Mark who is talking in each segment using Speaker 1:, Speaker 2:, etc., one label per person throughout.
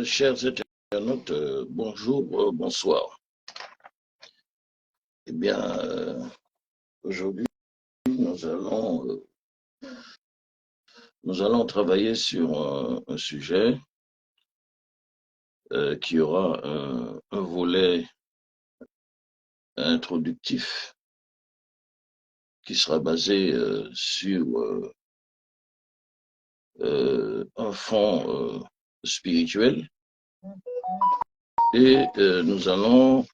Speaker 1: Chers internautes, bonjour, bonsoir. Eh bien, aujourd'hui, nous allons, nous allons travailler sur un sujet qui aura un volet introductif qui sera basé sur un fond spirituel et nous allons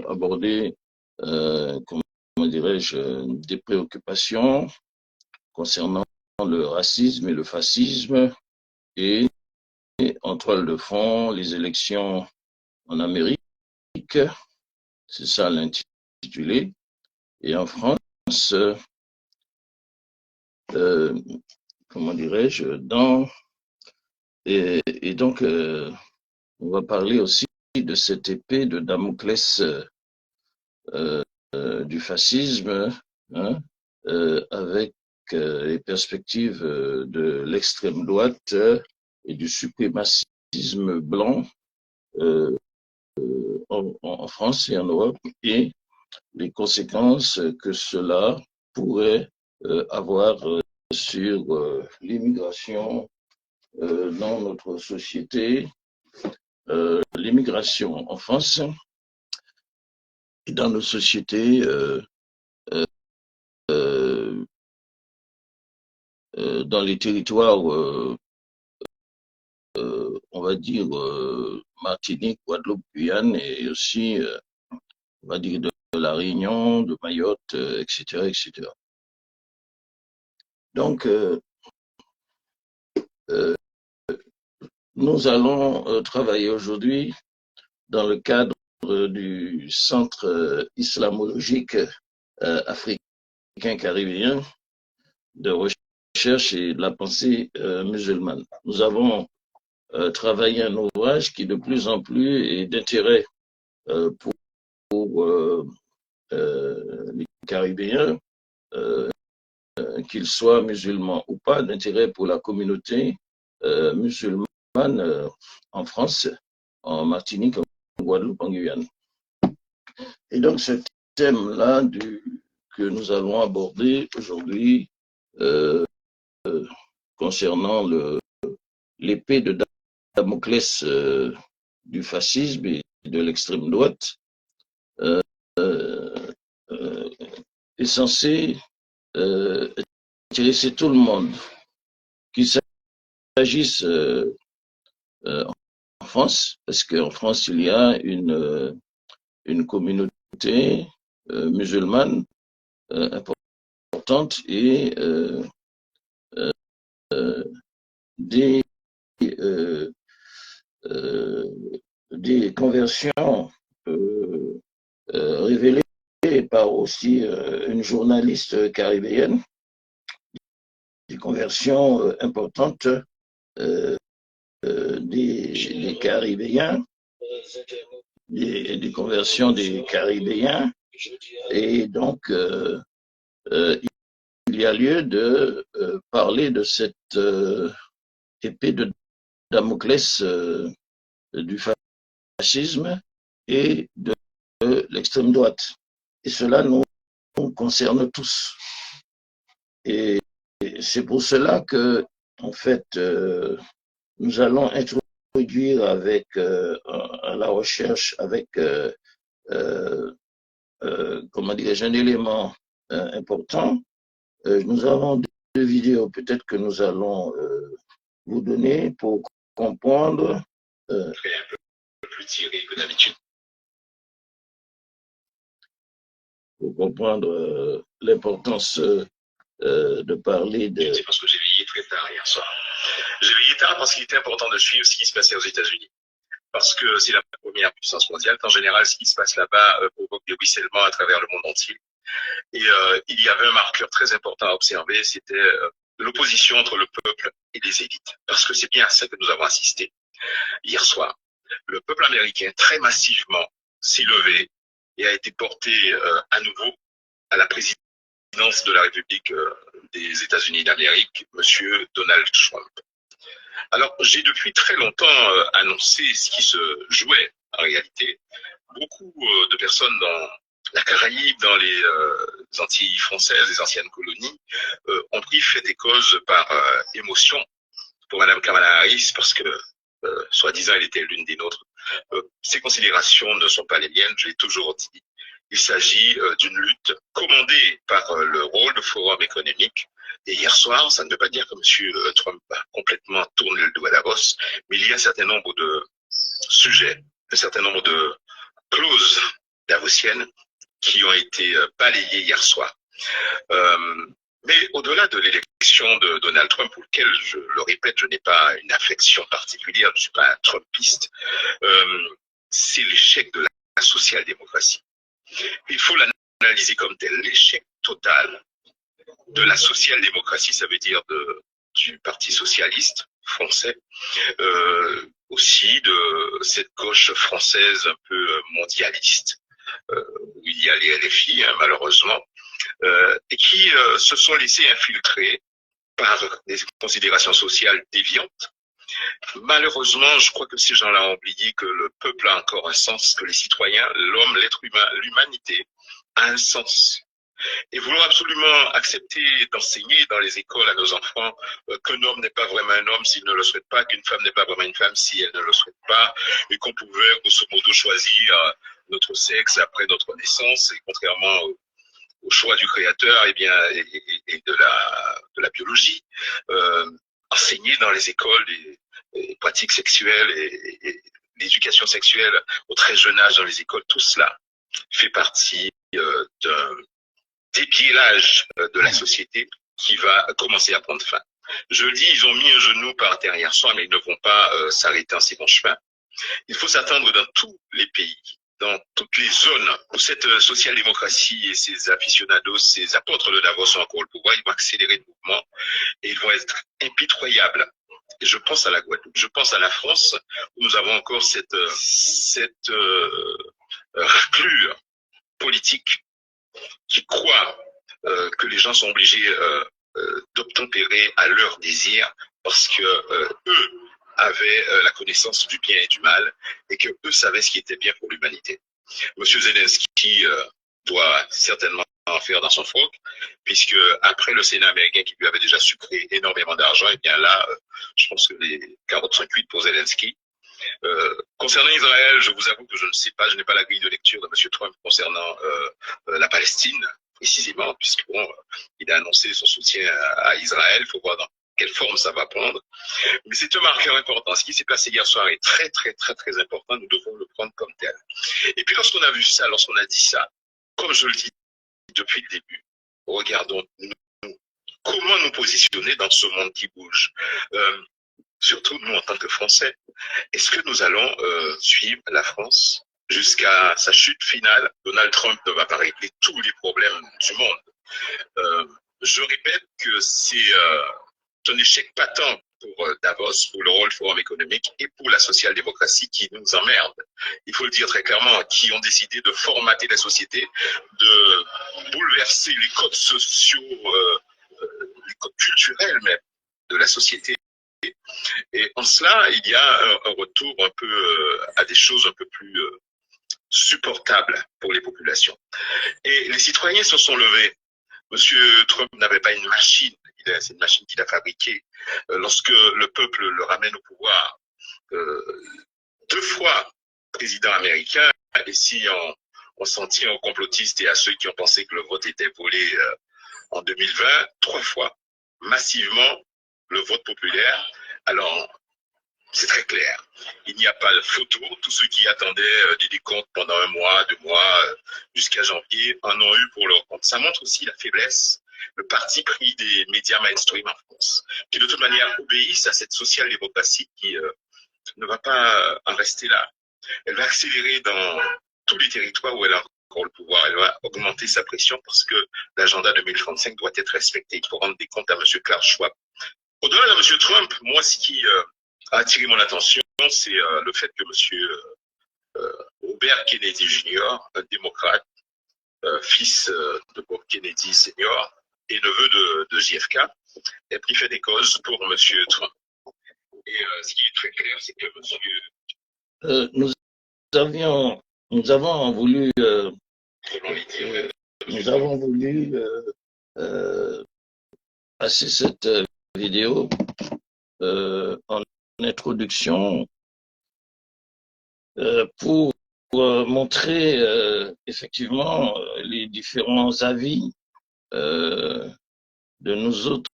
Speaker 1: aborder, comment dirais-je, des préoccupations concernant le racisme et le fascisme et en toile de fond les élections en Amérique, c'est ça l'intitulé, et en France, comment dirais-je, et donc on va parler aussi de cette épée de Damoclès du fascisme, hein, avec les perspectives de l'extrême droite et du suprémacisme blanc en France et en Europe, et les conséquences que cela pourrait avoir sur l'immigration dans notre société, l'immigration en France et dans nos sociétés dans les territoires, on va dire, Martinique, Guadeloupe, Guyane, et aussi, on va dire, de la Réunion, de Mayotte, etc., etc. Donc, nous allons travailler aujourd'hui dans le cadre du Centre islamologique africain caribéen de recherche et de la pensée musulmane. Nous avons travaillé un ouvrage qui de plus en plus est d'intérêt pour les Caribéens, qu'ils soient musulmans ou pas, d'intérêt pour la communauté musulmane en France, en Martinique, en Guadeloupe, en Guyane. Et donc ce thème-là que nous allons aborder aujourd'hui concernant l'épée de Damoclès du fascisme et de l'extrême droite est censé intéresser tout le monde, qu'il s'agisse en France, parce qu'en France, il y a une communauté musulmane importante et des, euh, des conversions révélées par aussi une journaliste caribéenne, des conversions importantes des Caribéens, des conversions des Caribéens, et donc il y a lieu de parler de cette épée de Damoclès du fascisme et de l'extrême droite. Et cela nous concerne tous. Et c'est pour cela que, en fait, nous allons introduire avec à la recherche avec comment dirais-je, un élément important. Nous avons deux vidéos peut-être que nous allons vous donner pour comprendre un peu plus tiré que d'habitude. Pour comprendre l'importance de parler de... C'est parce que j'ai veillé très tard hier soir. J'ai veillé tard parce qu'il était important de suivre ce qui se passait aux États-Unis. Parce que c'est la première puissance mondiale. En général, ce qui se passe là-bas provoque des ruissellements à travers le monde entier. Et il y avait un marqueur très important à observer, c'était l'opposition entre le peuple et les élites. Parce que c'est bien à ça que nous avons assisté hier soir. Le peuple américain, très massivement, s'est levé et a été porté à nouveau à la présidence de la République des États-Unis d'Amérique, Monsieur Donald Trump. Alors, j'ai depuis très longtemps annoncé ce qui se jouait en réalité. Beaucoup de personnes dans la Caraïbe, dans les Antilles françaises, les anciennes colonies, ont pris fait et cause par émotion pour Madame Kamala Harris parce que, soi-disant, elle était l'une des nôtres. Ces considérations ne sont pas les miennes, je l'ai toujours dit. Il s'agit d'une lutte commandée par le rôle de Forum économique. Et hier soir, ça ne veut pas dire que M. Trump a complètement tourné le dos à Davos, mais il y a un certain nombre de sujets, un certain nombre de clauses davosiennes qui ont été balayées hier soir. Mais au-delà de l'élection de Donald Trump, pour lequel, je le répète, je n'ai pas une affection particulière, je ne suis pas un Trumpiste, c'est l'échec de la social-démocratie. Il faut l'analyser comme tel, l'échec total de la social-démocratie, ça veut dire du Parti socialiste français, aussi de cette gauche française un peu mondialiste, où il y a les LFI, hein, malheureusement, et qui se sont laissés infiltrer par des considérations sociales déviantes. Malheureusement, je crois que ces gens-là ont oublié que le peuple a encore un sens, que les citoyens, l'homme, l'être humain, l'humanité a un sens. Et voulons absolument accepter d'enseigner dans les écoles à nos enfants qu'un homme n'est pas vraiment un homme s'il ne le souhaite pas, qu'une femme n'est pas vraiment une femme si elle ne le souhaite pas, et qu'on pouvait grosso modo choisir notre sexe après notre naissance, et contrairement au choix du créateur et de la biologie, enseigner dans les écoles les pratiques sexuelles et l'éducation sexuelle au très jeune âge dans les écoles, tout cela fait partie d'un dépiélage de la société qui va commencer à prendre fin. Je le dis, ils ont mis un genou par terre hier soir, mais ils ne vont pas s'arrêter en si bon chemin. Il faut s'attendre dans tous les pays, dans toutes les zones où cette social-démocratie et ses aficionados, ces apôtres de Davos ont encore le pouvoir, ils vont accélérer le mouvement et ils vont être impitoyables. Et je pense à la Guadeloupe, je pense à la France, où nous avons encore cette raclure politique qui croient que les gens sont obligés d'obtempérer à leur désir parce que eux avaient la connaissance du bien et du mal et que eux savaient ce qui était bien pour l'humanité. Monsieur Zelensky doit certainement en faire dans son froc, puisque après le Sénat américain qui lui avait déjà sucré énormément d'argent, et bien là, je pense que les carottes sont cuites pour Zelensky. Concernant Israël, je vous avoue que je ne sais pas, je n'ai pas la grille de lecture de M. Trump concernant la Palestine, précisément, puisque bon, il a annoncé son soutien à Israël. Il faut voir dans quelle forme ça va prendre. Mais c'est un marqueur important. Ce qui s'est passé hier soir est très, très, très, très important. Nous devons le prendre comme tel. Et puis lorsqu'on a vu ça, lorsqu'on a dit ça, comme je le dis depuis le début, regardons comment nous positionner dans ce monde qui bouge. Surtout nous en tant que Français. Est-ce que nous allons suivre la France jusqu'à sa chute finale? Donald Trump ne va pas régler tous les problèmes du monde. Je répète que c'est un échec patent pour Davos, pour le World Forum économique et pour la social-démocratie qui nous emmerde. Il faut le dire très clairement, qui ont décidé de formater la société, de bouleverser les codes sociaux, les codes culturels même de la société. Et en cela, il y a un retour un peu à des choses un peu plus supportables pour les populations. Et les citoyens se sont levés. Monsieur Trump n'avait pas une machine, c'est une machine qu'il a fabriquée. Lorsque le peuple le ramène au pouvoir, 2 fois président américain, et si on s'en tient aux complotistes et à ceux qui ont pensé que le vote était volé en 2020, 3 fois, massivement, le vote populaire. Alors, c'est très clair. Il n'y a pas de photo. Tous ceux qui attendaient des décomptes pendant 1 mois, 2 mois, jusqu'à janvier, en ont eu pour leur compte. Ça montre aussi la faiblesse, le parti pris des médias mainstream en France, qui de toute manière obéissent à cette social-démocratie qui ne va pas en rester là. Elle va accélérer dans tous les territoires où elle a encore le pouvoir. Elle va augmenter sa pression parce que l'agenda 2035 doit être respecté. Il faut rendre des comptes à M. Klaus Schwab. Au-delà de M. Trump, moi, ce qui a attiré mon attention, c'est le fait que M. Robert Kennedy Jr., un démocrate, fils de Bob Kennedy Senior et neveu de JFK, ait pris fait des causes pour M. Trump. ce qui est très clair, c'est que nous avons voulu, passer cette vidéo en introduction pour montrer effectivement les différents avis de nous autres,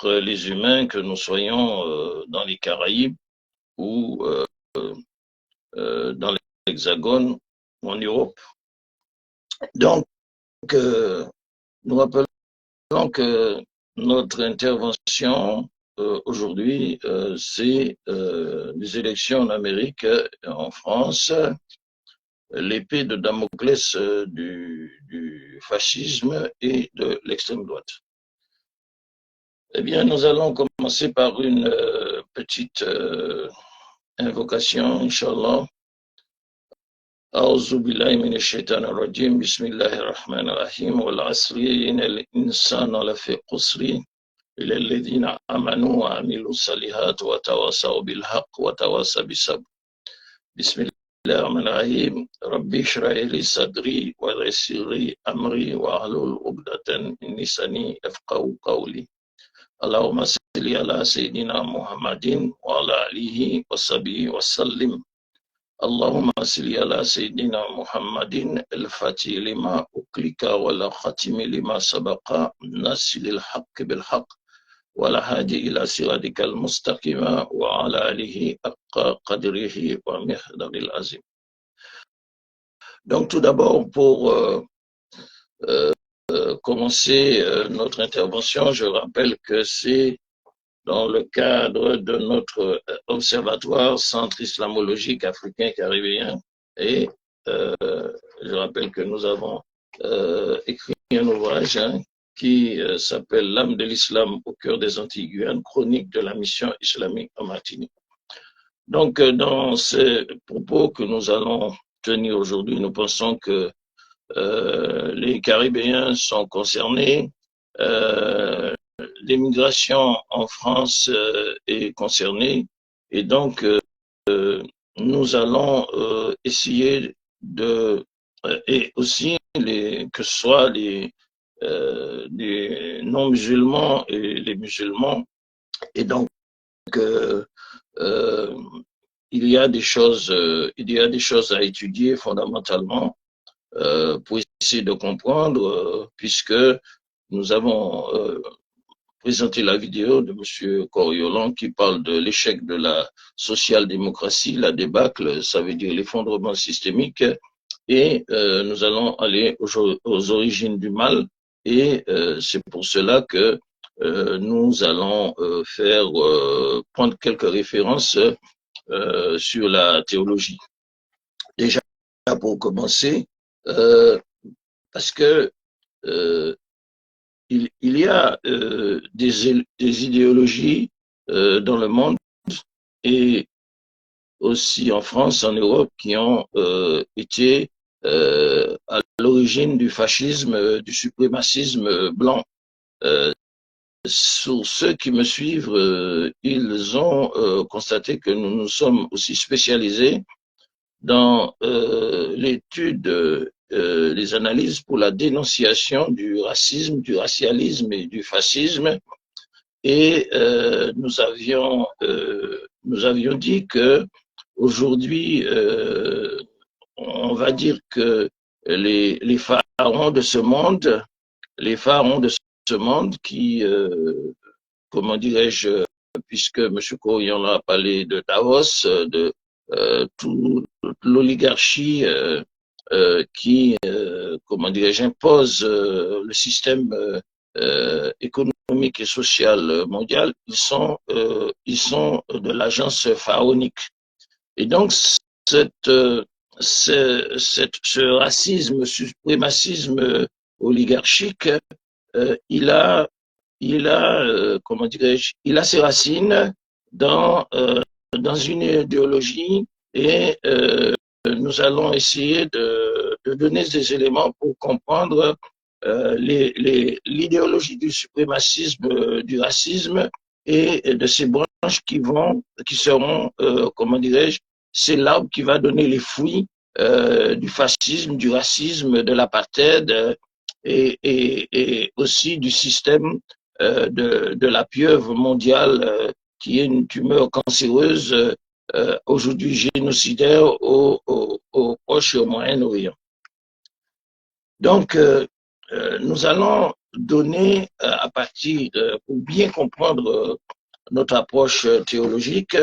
Speaker 1: les humains, que nous soyons dans les Caraïbes ou dans l'Hexagone ou en Europe. Donc, nous rappelons que notre intervention aujourd'hui, c'est les élections en Amérique, en France, l'épée de Damoclès du fascisme et de l'extrême droite. Eh bien, nous allons commencer par une petite invocation, Inch'Allah. أعوذ بالله من الشيطان الرجيم بسم الله الرحمن الرحيم والعصر إن الإنسان لفي خسر إلا الذين آمنوا وعملوا الصالحات وتواصوا بالحق وتواصوا بالصبر بسم الله الرحمن الرحيم ربي اشرح لي صدري ويسر لي أمري واحلل عقدة من لساني يفقهوا قولي اللهم صل على سيدنا محمد وعلى آله وصحبه وسلم اللهم صل على سيدنا محمد الفاتح لما أغلق والخاتم لما سبق ناصر الحق بالحق والهادي إلى صراطك المستقيم وعلى آله حق قدره ومقداره العظيم. Donc tout d'abord, pour commencer notre intervention, je rappelle que c'est dans le cadre de notre observatoire Centre islamologique africain caribéen. Et je rappelle que nous avons écrit un ouvrage qui s'appelle L'âme de l'islam au cœur des Antilles-Guyane, chronique de la mission islamique en Martinique. Donc, dans ces propos que nous allons tenir aujourd'hui, nous pensons que les Caribéens sont concernés. L'immigration en France est concernée et donc nous allons essayer de et aussi que ce soit les non-musulmans et les musulmans, et donc il y a des choses à étudier fondamentalement pour essayer de comprendre, puisque nous avons présenté la vidéo de M. Coriolan qui parle de l'échec de la social-démocratie, la débâcle, ça veut dire l'effondrement systémique, et nous allons aller aux origines du mal, et c'est pour cela que nous allons prendre quelques références sur la théologie. Déjà, pour commencer, parce que il y a des idéologies dans le monde et aussi en France, en Europe, qui ont été à l'origine du fascisme, du suprémacisme blanc. Sur ceux qui me suivent, ils ont constaté que nous nous sommes aussi spécialisés dans l'étude, les analyses pour la dénonciation du racisme, du racialisme et du fascisme. Et nous avions dit que aujourd'hui, on va dire que les pharaons de ce monde, qui, comment dirais-je, puisque M. Coriolan a parlé de Davos, de toute l'oligarchie qui, comment dirais-je, impose le système économique et social mondial, ils sont de l'agence pharaonique. Et donc, ce racisme, suprémacisme oligarchique, il a comment dirais-je, il a ses racines dans une idéologie, et nous allons essayer de donner des éléments pour comprendre l'idéologie du suprémacisme, du racisme et de ses branches qui seront, comment dirais-je, c'est l'arbre qui va donner les fruits du fascisme, du racisme, de l'apartheid et aussi du système de la pieuvre mondiale qui est une tumeur cancéreuse aujourd'hui génocidaire au Proche et au Moyen-Orient. Donc, nous allons donner à partir, pour bien comprendre notre approche théologique,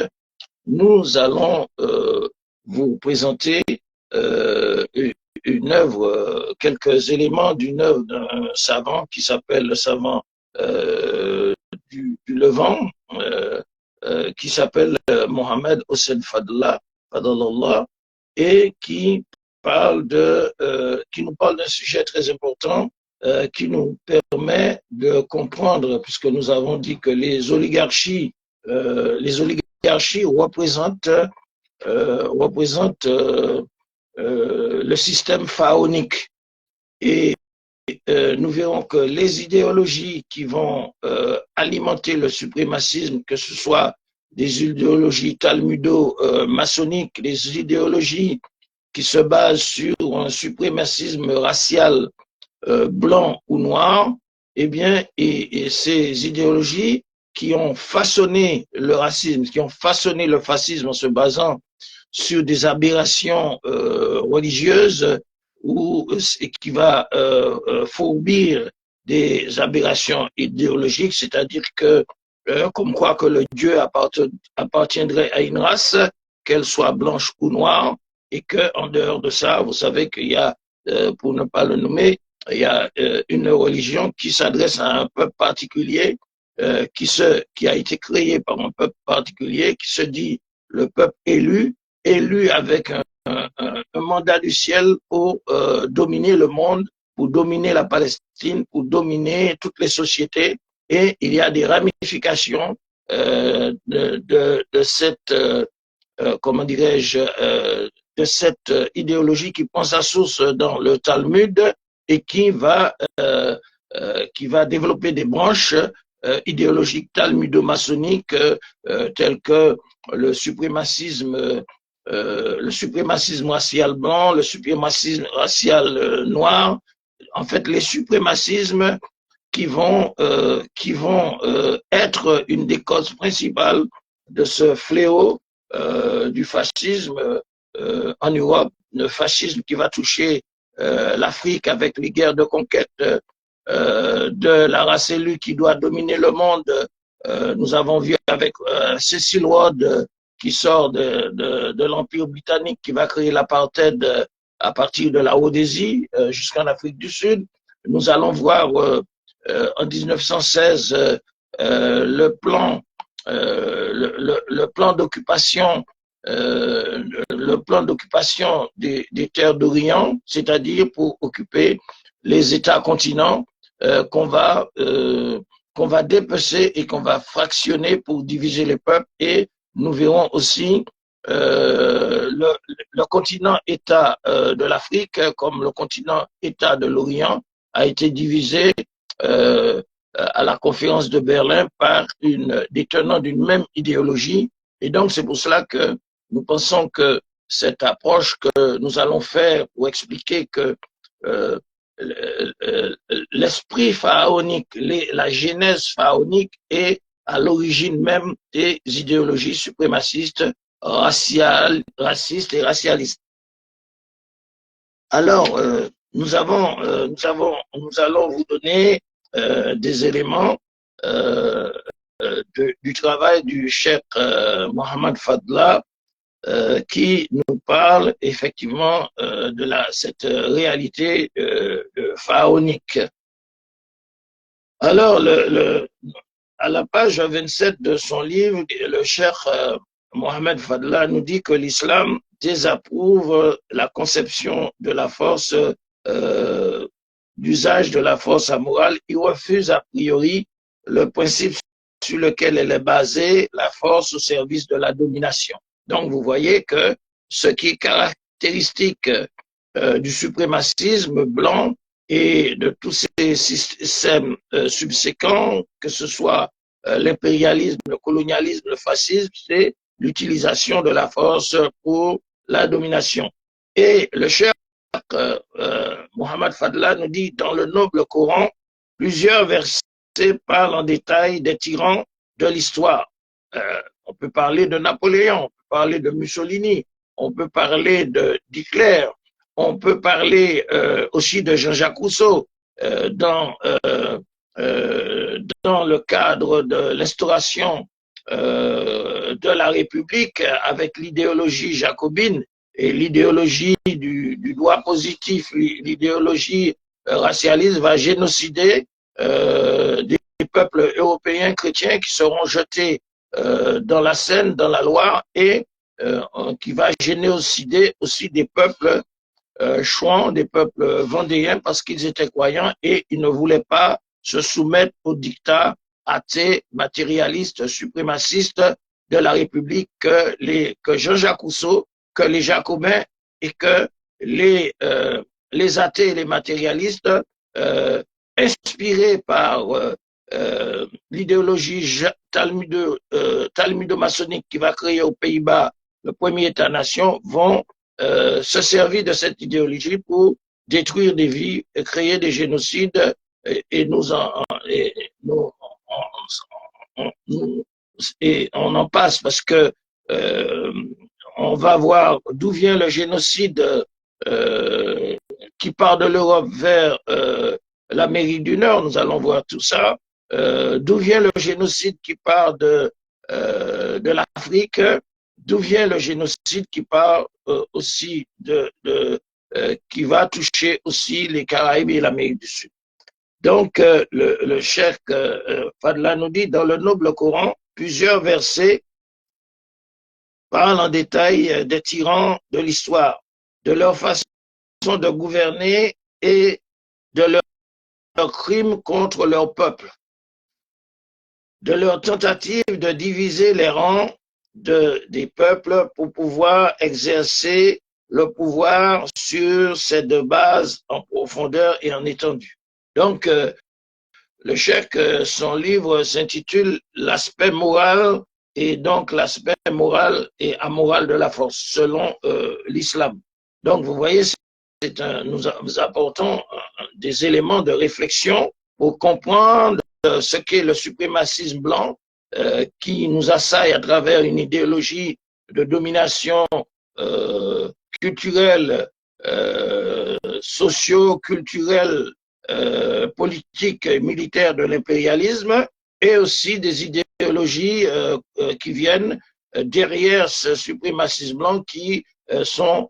Speaker 1: nous allons vous présenter une œuvre, quelques éléments d'une œuvre d'un savant qui s'appelle le savant du Levant, qui s'appelle Mohamed Hossein Fadlallah, et qui nous parle d'un sujet très important qui nous permet de comprendre, puisque nous avons dit que les oligarchies représentent le système pharaonique. Et nous verrons que les idéologies qui vont alimenter le suprémacisme, que ce soit des idéologies talmudo-maçonniques, des idéologies qui se basent sur un suprémacisme racial blanc ou noir, eh bien, et ces idéologies qui ont façonné le racisme, qui ont façonné le fascisme en se basant sur des aberrations religieuses ou qui va fourbir des aberrations idéologiques, c'est-à-dire que comme quoi que le Dieu appartiendrait à une race, qu'elle soit blanche ou noire, et que en dehors de ça, vous savez qu'il y a, pour ne pas le nommer, il y a une religion qui s'adresse à un peuple particulier, qui a été créé par un peuple particulier, qui se dit le peuple élu avec un mandat du ciel pour dominer le monde, pour dominer la Palestine, pour dominer toutes les sociétés. Et il y a des ramifications de cette, comment dirais-je, de cette idéologie qui prend sa source dans le Talmud et qui va développer des branches idéologiques talmudo-maçonniques telles que le suprémacisme racial blanc, le suprémacisme racial noir, en fait les suprémacismes qui vont être une des causes principales de ce fléau du fascisme en Europe, le fascisme qui va toucher l'Afrique avec les guerres de conquête de la race élue qui doit dominer le monde. Nous avons vu avec Cecil Rhodes qui sort de l'Empire britannique, qui va créer l'apartheid à partir de la Rhodésie jusqu'en Afrique du Sud. Nous allons voir en 1916 le plan d'occupation des terres d'Orient, c'est-à-dire pour occuper les États-continents qu'on va dépecer et qu'on va fractionner pour diviser les peuples. Et nous verrons aussi le continent État de l'Afrique, comme le continent État de l'Orient, a été divisé à la conférence de Berlin par des tenants d'une même idéologie. Et donc, c'est pour cela que nous pensons que cette approche que nous allons faire pour expliquer que l'esprit pharaonique, la genèse pharaonique est à l'origine même des idéologies suprémacistes, racistes et racialistes. Alors, nous allons vous donner des éléments du travail du cheikh Mohamed Fadlallah qui nous parle effectivement de cette réalité pharaonique. Alors, à la page 27 de son livre, le cheikh Mohamed Fadlallah nous dit que l'islam désapprouve la conception de la force, d'usage de la force amorale. Il refuse a priori le principe sur lequel elle est basée, la force au service de la domination. Donc, vous voyez que ce qui est caractéristique du suprémacisme blanc et de tous ces systèmes subséquents, que ce soit l'impérialisme, le colonialisme, le fascisme, c'est l'utilisation de la force pour la domination. Et le cher Mohammed Fadla nous dit dans le noble Coran, plusieurs versets parlent en détail des tyrans de l'histoire. On peut parler de Napoléon, on peut parler de Mussolini, on peut parler d'Hitler, on peut parler aussi de Jean-Jacques Rousseau dans le cadre de l'instauration de la République avec l'idéologie jacobine et l'idéologie du droit positif, l'idéologie racialiste va génocider des peuples européens chrétiens qui seront jetés dans la Seine, dans la Loire, et qui va génocider aussi des peuples chouans, des peuples vendéens, parce qu'ils étaient croyants et ils ne voulaient pas se soumettre aux dictats athées, matérialistes, suprémacistes de la République que Jean-Jacques Rousseau, que les Jacobins et que les athées et les matérialistes, inspirés par l'idéologie talmudo-maçonnique qui va créer aux Pays-Bas le premier État-nation, vont se servir de cette idéologie pour détruire des vies, créer des génocides et on en passe parce que on va voir d'où vient le génocide qui part de l'Europe vers l'Amérique du Nord. Nous allons voir tout ça. D'où vient le génocide qui part de l'Afrique? D'où vient le génocide qui part aussi qui va toucher aussi les Caraïbes et l'Amérique du Sud? Donc, le cheikh Fadla nous dit dans le noble Coran, plusieurs versets parlent en détail des tyrans de l'histoire, de leur façon de gouverner et de leurs crimes contre leur peuple, de leur tentative de diviser les rangs des peuples pour pouvoir exercer le pouvoir sur ces deux bases en profondeur et en étendue. Donc, le cheikh, son livre s'intitule L'aspect moral, et donc l'aspect moral et amoral de la force, selon l'islam. Donc, vous voyez, nous apportons des éléments de réflexion pour comprendre ce qu'est le suprémacisme blanc qui nous assaille à travers une idéologie de domination culturelle, socio-culturelle, politique et militaire de l'impérialisme, et aussi des idéologies qui viennent derrière ce suprémacisme blanc qui sont,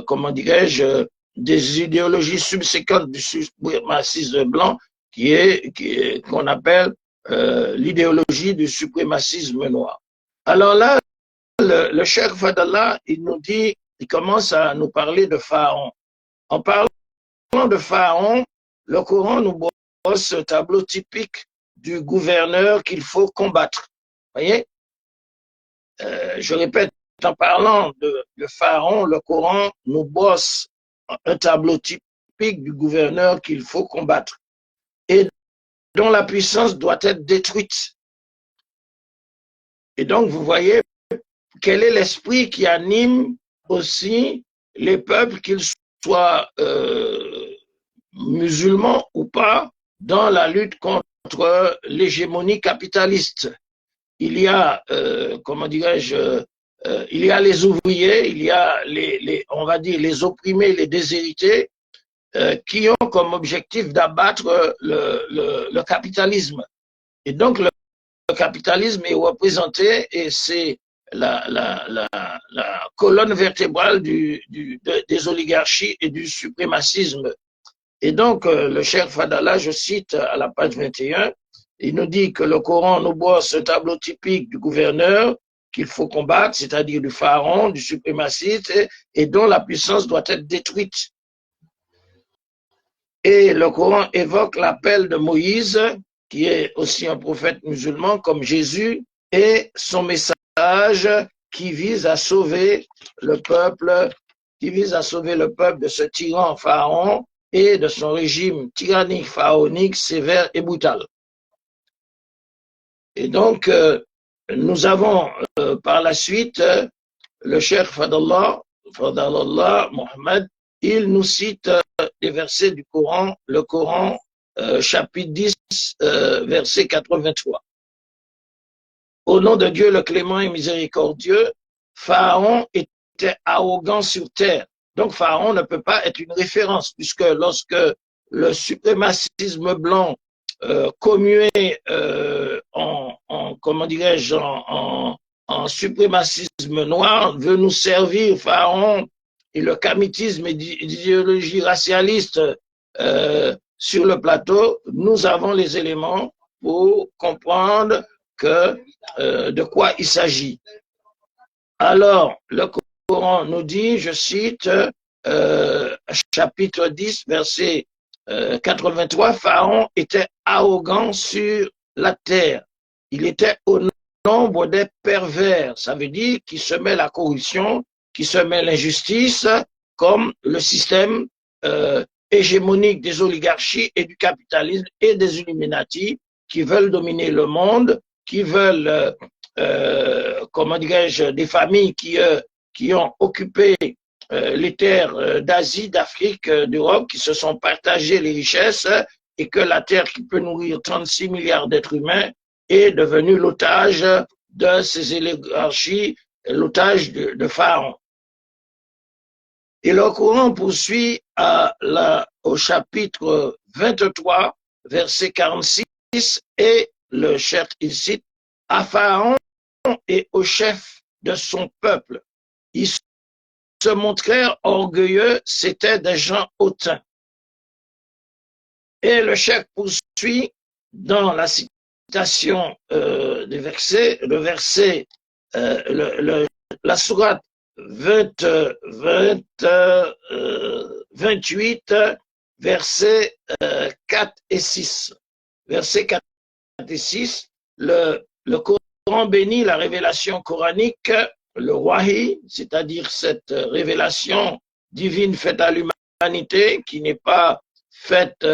Speaker 1: comment dirais-je, des idéologies subséquentes du suprémacisme blanc qu'on appelle l'idéologie du suprémacisme noir. Alors là, le cheikh Fadallah, il commence à nous parler de Pharaon. En parlant de Pharaon, le Coran nous brosse ce tableau typique du gouverneur qu'il faut combattre. Vous voyez, je répète, en parlant de Pharaon, le Coran nous brosse un tableau typique du gouverneur qu'il faut combattre et dont la puissance doit être détruite. Et donc, vous voyez, quel est l'esprit qui anime aussi les peuples, qu'ils soient musulmans ou pas, dans la lutte contre l'hégémonie capitaliste. Il y a, comment dirais-je, il y a les ouvriers, il y a on va dire les opprimés, les déshérités, qui ont comme objectif d'abattre le capitalisme. Et donc, le capitalisme est représenté et c'est la colonne vertébrale des oligarchies et du suprémacisme. Et donc, le cheikh Fadallah, je cite à la page 21, il nous dit que le Coran nous brosse un tableau typique du gouverneur qu'il faut combattre, c'est-à-dire du pharaon, du suprémaciste, et dont la puissance doit être détruite. Et le Coran évoque l'appel de Moïse, qui est aussi un prophète musulman comme Jésus, et son message qui vise à sauver le peuple, de ce tyran pharaon et de son régime tyrannique pharaonique sévère et brutal. Et donc, nous avons par la suite le Cheikh Fadallah Mohammed, il nous cite des versets du Coran, le Coran, chapitre 10, verset 83. Au nom de Dieu, le clément et miséricordieux, Pharaon était arrogant sur terre. Donc, Pharaon ne peut pas être une référence, puisque lorsque le suprémacisme blanc commué comment dirais-je, en suprémacisme noir veut nous servir Pharaon et le kamitisme et l'idéologie racialiste sur le plateau, nous avons les éléments pour comprendre de quoi il s'agit. Alors, le Coran nous dit, je cite, chapitre 10, verset 83, Pharaon était arrogant sur la terre. Il était au nombre des pervers. Ça veut dire qu'il semait la corruption, qu'il semait l'injustice, comme le système hégémonique des oligarchies et du capitalisme et des Illuminati qui veulent dominer le monde, qui veulent, comment dirais-je, des familles qui ont occupé les terres d'Asie, d'Afrique, d'Europe, qui se sont partagées les richesses et que la terre qui peut nourrir 36 milliards d'êtres humains est devenue l'otage de ces oligarchies, l'otage de Pharaon. Et le Coran poursuit au chapitre 23, verset 46, et le chef, il cite, à Pharaon et au chef de son peuple. Ils se montrèrent orgueilleux, c'étaient des gens hautains. Et le chef poursuit dans la citation des versets, le verset, la sourate 28, versets 4 et 6. Versets 4 et 6, le Coran bénit la révélation coranique, le wahi, c'est-à-dire cette révélation divine faite à l'humanité, qui n'est pas faite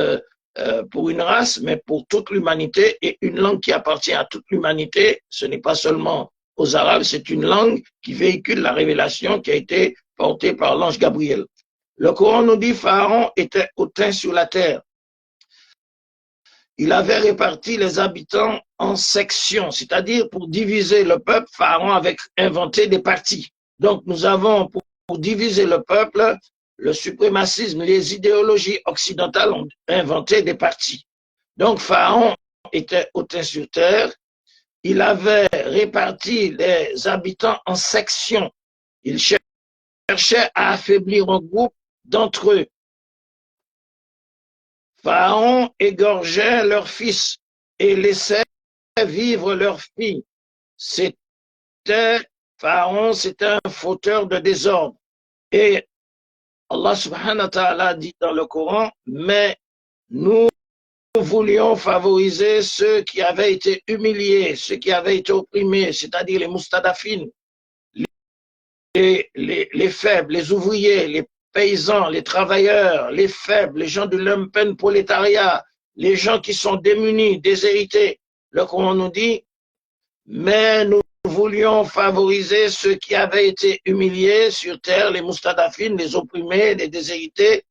Speaker 1: pour une race, mais pour toute l'humanité, et une langue qui appartient à toute l'humanité. Ce n'est pas seulement aux Arabes, c'est une langue qui véhicule la révélation qui a été portée par l'ange Gabriel. Le Coran nous dit Pharaon était hautain sur la terre. Il avait réparti les habitants en sections, c'est-à-dire pour diviser le peuple, Pharaon avait inventé des partis. Donc nous avons, pour diviser le peuple, le suprémacisme, les idéologies occidentales ont inventé des partis. Donc Pharaon était hautain sur terre, il avait réparti les habitants en sections. Il cherchait à affaiblir un groupe d'entre eux. Pharaon égorgeait leurs fils et laissait vivre leurs filles. Pharaon, c'était un fauteur de désordre. Et Allah subhanahu wa ta'ala dit dans le Coran, mais nous voulions favoriser ceux qui avaient été humiliés, ceux qui avaient été opprimés, c'est-à-dire les moustadafines, les faibles, les ouvriers, les paysans, les travailleurs, les faibles, les gens du lumpen prolétariat, les gens qui sont démunis, déshérités. Le Coran nous dit, mais nous voulions favoriser ceux qui avaient été humiliés sur terre, les moustadafines, les opprimés, les déshérités.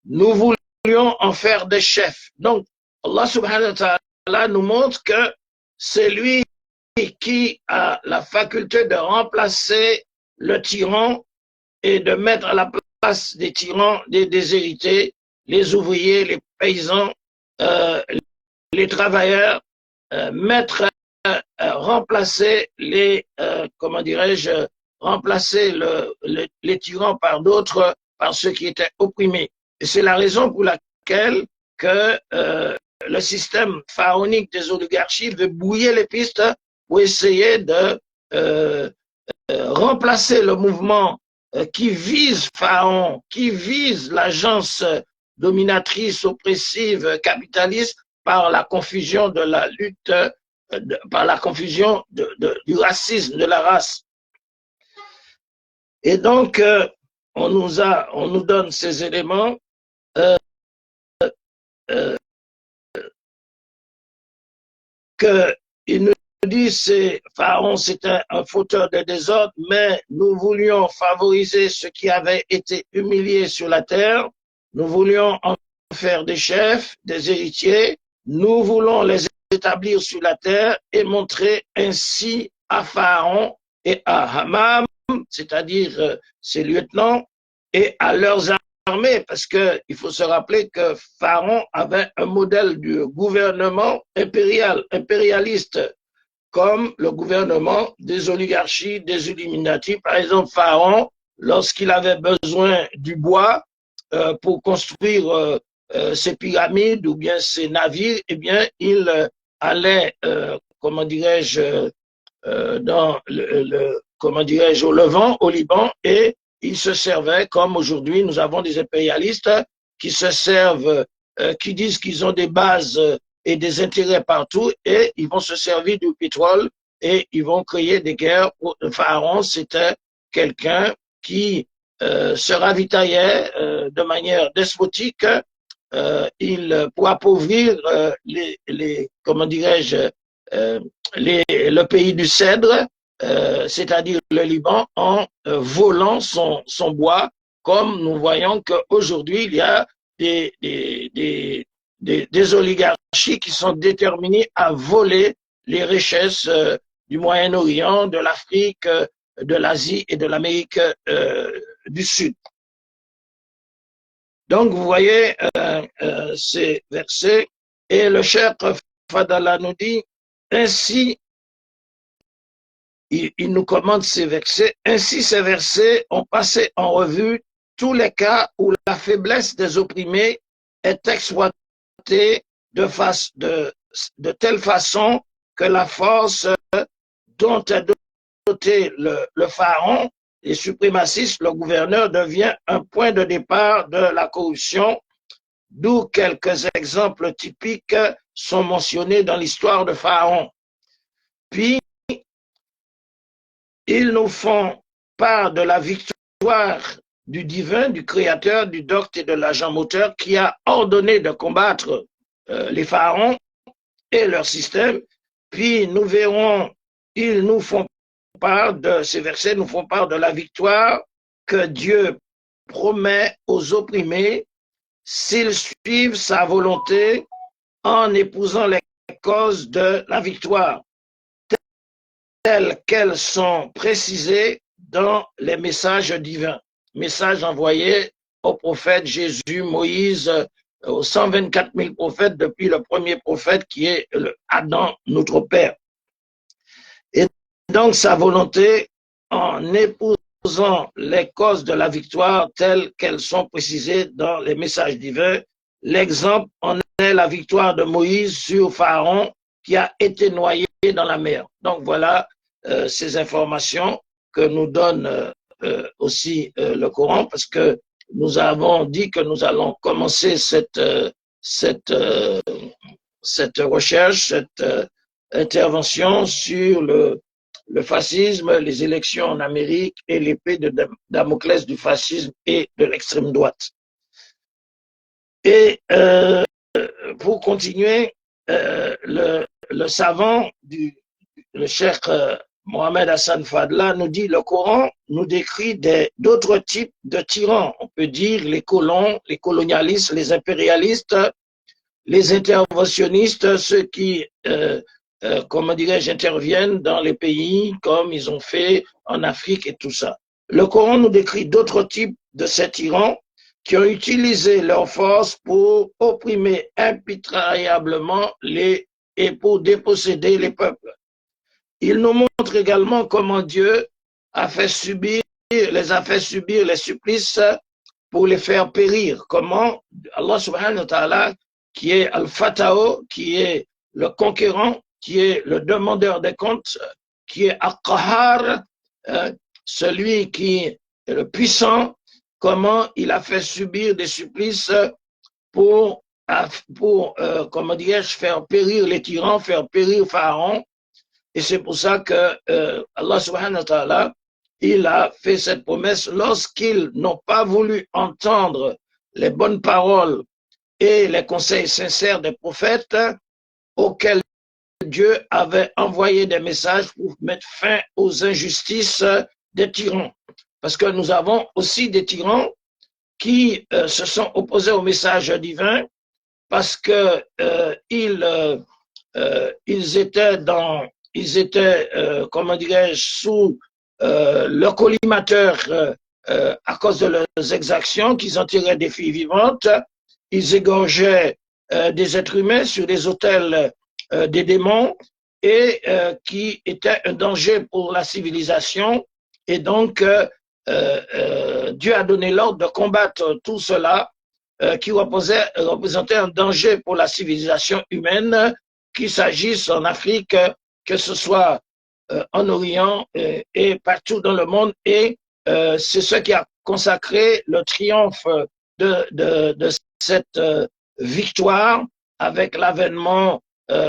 Speaker 1: Nous voulions en faire des chefs. Donc, Allah subhanahu wa ta'ala nous montre que c'est lui qui a la faculté de remplacer le tyran et de mettre à la place des tyrans, des déshérités, les ouvriers, les paysans, les travailleurs, remplacer les, comment dirais-je, remplacer les tyrans par d'autres, par ceux qui étaient opprimés. Et c'est la raison pour laquelle que le système pharaonique des oligarchies veut brouiller les pistes pour essayer de remplacer le mouvement qui vise Pharaon, qui vise l'agence dominatrice, oppressive, capitaliste, par la confusion de la lutte, par la confusion du racisme, de la race. Et donc, on nous donne ces éléments qu'il nous dit c'est Pharaon, c'est un fauteur de désordre, mais nous voulions favoriser ceux qui avaient été humiliés sur la terre. Nous voulions en faire des chefs, des héritiers. Nous voulons les établir sur la terre et montrer ainsi à Pharaon et à Haman, c'est-à-dire ses lieutenants, et à leurs armées, parce qu'il faut se rappeler que Pharaon avait un modèle du gouvernement impérialiste, comme le gouvernement des oligarchies, des Illuminati. Par exemple, Pharaon, lorsqu'il avait besoin du bois pour construire ses pyramides ou bien ses navires, eh bien, il allait, comment dirais-je, dans comment dirais-je, au Levant, au Liban, et il se servait, comme aujourd'hui, nous avons des impérialistes qui se servent, qui disent qu'ils ont des bases et des intérêts partout, et ils vont se servir du pétrole et ils vont créer des guerres. Pharaon, c'était quelqu'un qui se ravitaillait de manière despotique, pour appauvrir comment dirais-je, le pays du cèdre, c'est-à-dire le Liban, en volant son bois, comme nous voyons qu'aujourd'hui, il y a des oligarchies qui sont déterminées à voler les richesses du Moyen-Orient, de l'Afrique, de l'Asie et de l'Amérique du Sud. Donc, vous voyez ces versets, et le cheikh Fadala nous dit, ainsi, il nous commande ces versets, ainsi ces versets ont passé en revue tous les cas où la faiblesse des opprimés est exploitée de telle façon que la force dont est doté le pharaon, les suprémacistes, le gouverneur, devient un point de départ de la corruption, d'où quelques exemples typiques sont mentionnés dans l'histoire de Pharaon. Puis, ils nous font part de la victoire du divin, du créateur, du docte et de l'agent moteur qui a ordonné de combattre les pharaons et leur système. Puis nous verrons, ils nous font part de ces versets, nous font part de la victoire que Dieu promet aux opprimés s'ils suivent sa volonté en épousant les causes de la victoire, telles qu'elles sont précisées dans les messages divins, messages envoyés aux prophètes Jésus, Moïse, aux 124 000 prophètes depuis le premier prophète qui est Adam, notre Père. Et donc sa volonté en épousant les causes de la victoire telles qu'elles sont précisées dans les messages divins. L'exemple en est la victoire de Moïse sur Pharaon qui a été noyé dans la mer. Donc voilà ces informations que nous donne aussi le Coran, parce que nous avons dit que nous allons commencer cette recherche, cette intervention sur le fascisme, les élections en Amérique et l'épée de Damoclès du fascisme et de l'extrême droite. Et pour continuer, le savant, le cheikh Mohamed Hassan Fadla nous dit, le Coran nous décrit d'autres types de tyrans. On peut dire les colons, les colonialistes, les impérialistes, les interventionnistes, ceux qui, comment dirais-je, interviennent dans les pays comme ils ont fait en Afrique et tout ça. Le Coran nous décrit d'autres types de ces tyrans qui ont utilisé leur force pour opprimer impitoyablement et pour déposséder les peuples. Il nous montre également comment Dieu les a fait subir les supplices pour les faire périr. Comment Allah subhanahu wa ta'ala, qui est Al-Fatao, qui est le conquérant, qui est le demandeur des comptes, qui est Al-Qahar, celui qui est le puissant, comment il a fait subir des supplices pour comment dirais-je, faire périr les tyrans, faire périr Pharaon. Et c'est pour ça que Allah subhanahu wa ta'ala, il a fait cette promesse lorsqu'ils n'ont pas voulu entendre les bonnes paroles et les conseils sincères des prophètes auxquels Dieu avait envoyé des messages pour mettre fin aux injustices des tyrans. Parce que nous avons aussi des tyrans qui se sont opposés au message divin parce que ils étaient, comment dirais-je, sous le collimateur à cause de leurs exactions, qu'ils en tiraient des filles vivantes. Ils égorgeaient des êtres humains sur des autels des démons et qui étaient un danger pour la civilisation. Et donc, Dieu a donné l'ordre de combattre tout cela qui représentait un danger pour la civilisation humaine, qu'il s'agisse en Afrique, que ce soit en Orient et partout dans le monde. Et c'est ce qui a consacré le triomphe de cette victoire avec l'avènement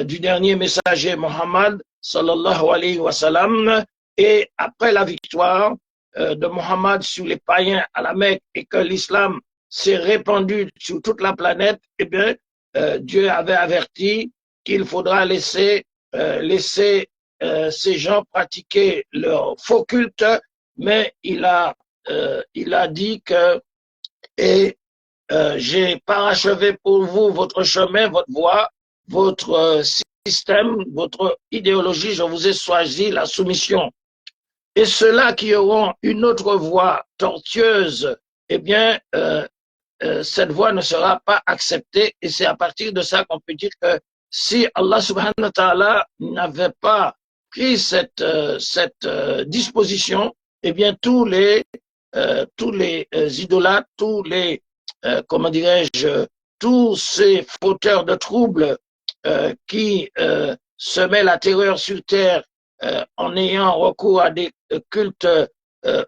Speaker 1: du dernier messager Mohammed sallallahu alayhi wa sallam. Et après la victoire de Mohammed sur les païens à la Mecque et que l'islam s'est répandu sur toute la planète, eh bien, Dieu avait averti qu'il faudra laisser ces gens pratiquer leur faux culte, mais il a dit que j'ai parachevé pour vous votre chemin, votre voie, votre système, votre idéologie, je vous ai choisi la soumission. Et ceux-là qui auront une autre voie tortueuse, eh bien, cette voie ne sera pas acceptée. Et c'est à partir de ça qu'on peut dire que si Allah subhanahu wa ta'ala n'avait pas pris cette disposition, eh bien, tous les idolâtres, comment dirais-je, tous ces fauteurs de troubles qui semaient la terreur sur terre en ayant recours à des cultes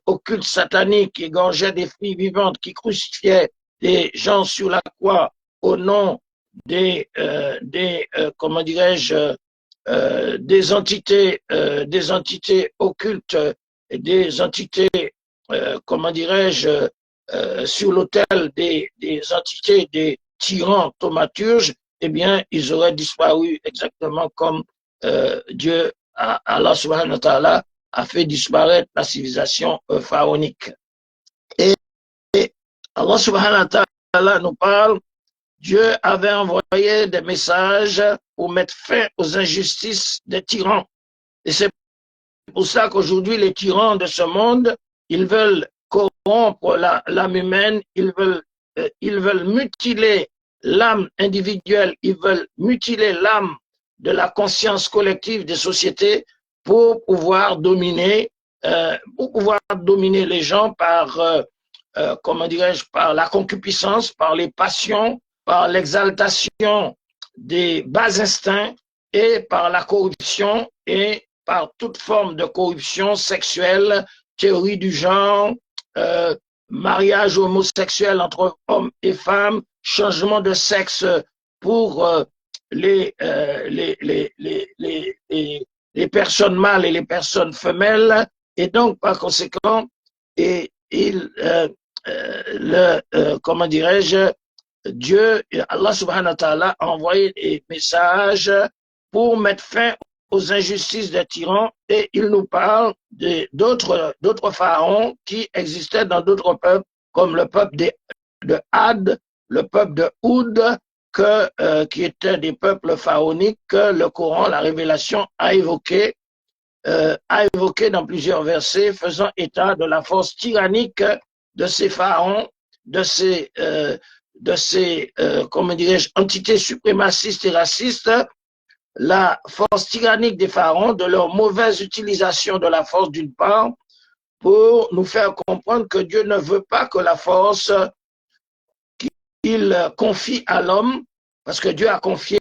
Speaker 1: occultes sataniques qui égorgeaient des filles vivantes, qui crucifiaient des gens sur la croix au nom des comment dirais-je, des entités occultes, des entités, comment dirais-je, sur l'autel des entités des tyrans thaumaturges, eh bien, ils auraient disparu exactement comme Dieu, Allah subhanahu wa ta'ala, a fait disparaître la civilisation pharaonique. Et Allah subhanahu wa ta'ala nous parle, Dieu avait envoyé des messages pour mettre fin aux injustices des tyrans. Et c'est pour ça qu'aujourd'hui, les tyrans de ce monde, ils veulent corrompre l'âme humaine, ils veulent mutiler l'âme individuelle, ils veulent mutiler l'âme de la conscience collective des sociétés pour pouvoir dominer les gens par, comment dirais-je, par la concupiscence, par les passions, par l'exaltation des bas instincts et par la corruption et par toute forme de corruption sexuelle, théorie du genre, mariage homosexuel entre hommes et femmes, changement de sexe pour les personnes mâles et les personnes femelles, et donc par conséquent, comment dirais-je, Dieu, Allah subhanahu wa ta'ala, a envoyé des messages pour mettre fin aux injustices des tyrans, et il nous parle d'autres pharaons qui existaient dans d'autres peuples, comme le peuple de Had, le peuple de Oud, qui étaient des peuples pharaoniques que le Coran, la révélation, a évoqué dans plusieurs versets, faisant état de la force tyrannique de ces pharaons, de ces comment dirais-je, entités suprémacistes et racistes, la force tyrannique des pharaons, de leur mauvaise utilisation de la force d'une part, pour nous faire comprendre que Dieu ne veut pas que la force qu'il confie à l'homme, parce que Dieu a confié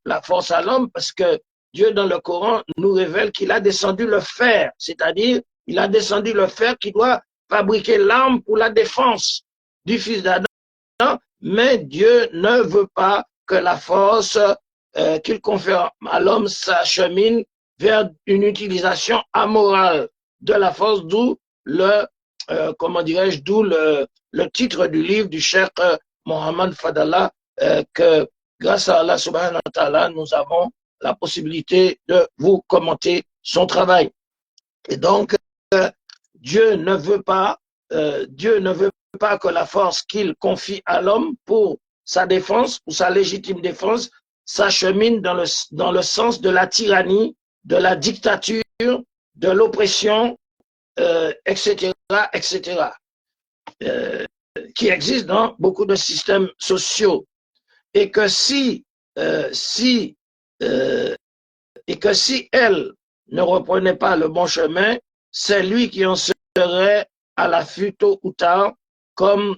Speaker 1: la force à l'homme, parce que Dieu dans le Coran nous révèle qu'il a descendu le fer, c'est-à-dire il a descendu le fer qui doit fabriquer l'arme pour la défense du fils d'Adam, mais Dieu ne veut pas que la force qu'il confère à l'homme s'achemine vers une utilisation amorale de la force, d'où comment dirais-je, d'où le titre du livre du cheikh Mohammed Fadallah, que grâce à Allah subhanahu wa ta'ala, nous avons la possibilité de vous commenter son travail. Et donc, Dieu ne veut pas que la force qu'il confie à l'homme pour sa défense, pour sa légitime défense, s'achemine dans le sens de la tyrannie, de la dictature, de l'oppression, etc., etc., qui existe dans beaucoup de systèmes sociaux. Et que si elle ne reprenait pas le bon chemin, c'est lui qui en serait à l'affût tôt ou tard, comme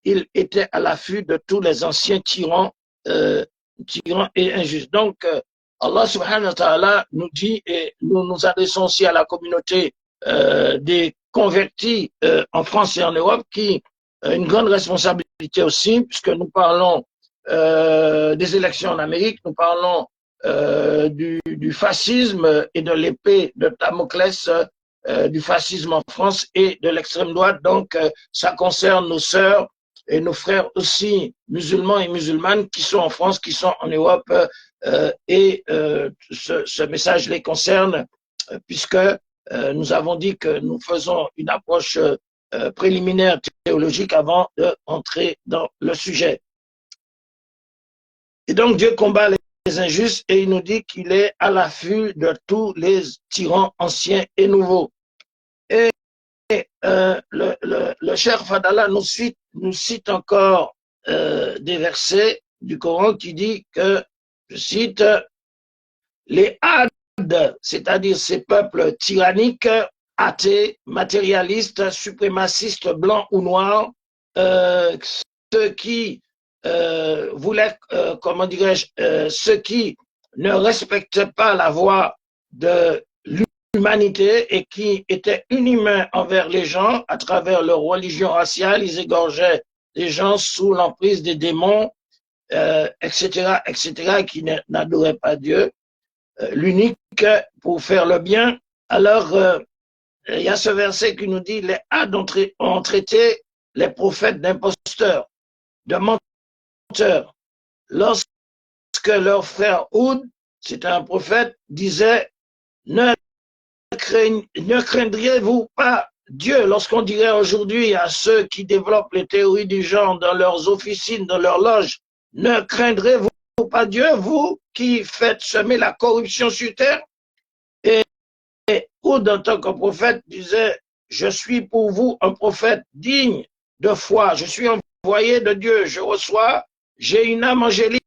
Speaker 1: il était à l'affût de tous les anciens tyrans et injustes. Donc, Allah subhanahu wa ta'ala nous dit, et nous nous adressons aussi à la communauté des convertis en France et en Europe, qui a une grande responsabilité aussi, puisque nous parlons des élections en Amérique, nous parlons du fascisme et de l'épée de Damoclès du fascisme en France et de l'extrême droite. Donc, ça concerne nos sœurs et nos frères aussi musulmans et musulmanes qui sont en France, qui sont en Europe, et ce message les concerne, puisque nous avons dit que nous faisons une approche préliminaire théologique avant d'entrer dans le sujet. Et donc Dieu combat les injustes et il nous dit qu'il est à l'affût de tous les tyrans anciens et nouveaux. Et le cher Fadala nous cite encore des versets du Coran qui dit que, je cite, les Had, c'est-à-dire ces peuples tyranniques, athées, matérialistes, suprémacistes, blancs ou noirs, ceux qui voulaient, comment dirais-je, ceux qui ne respectaient pas la voie de l'humanité et qui étaient inhumains envers les gens à travers leur religion raciale, ils égorgeaient les gens sous l'emprise des démons, etc., etc., qui n'adoraient pas Dieu, l'unique pour faire le bien. Alors, il y a ce verset qui nous dit, les Had ont traité les prophètes d'imposteurs, de menteurs. Lorsque leur frère Oud, c'était un prophète, disait, ne craindriez-vous pas Dieu lorsqu'on dirait aujourd'hui à ceux qui développent les théories du genre dans leurs officines, dans leurs loges, ne craindrez-vous pas Dieu, vous qui faites semer la corruption sur terre? Et Oud, en tant que prophète, disait, je suis pour vous un prophète digne de foi, je suis envoyé de Dieu, j'ai une âme angélique,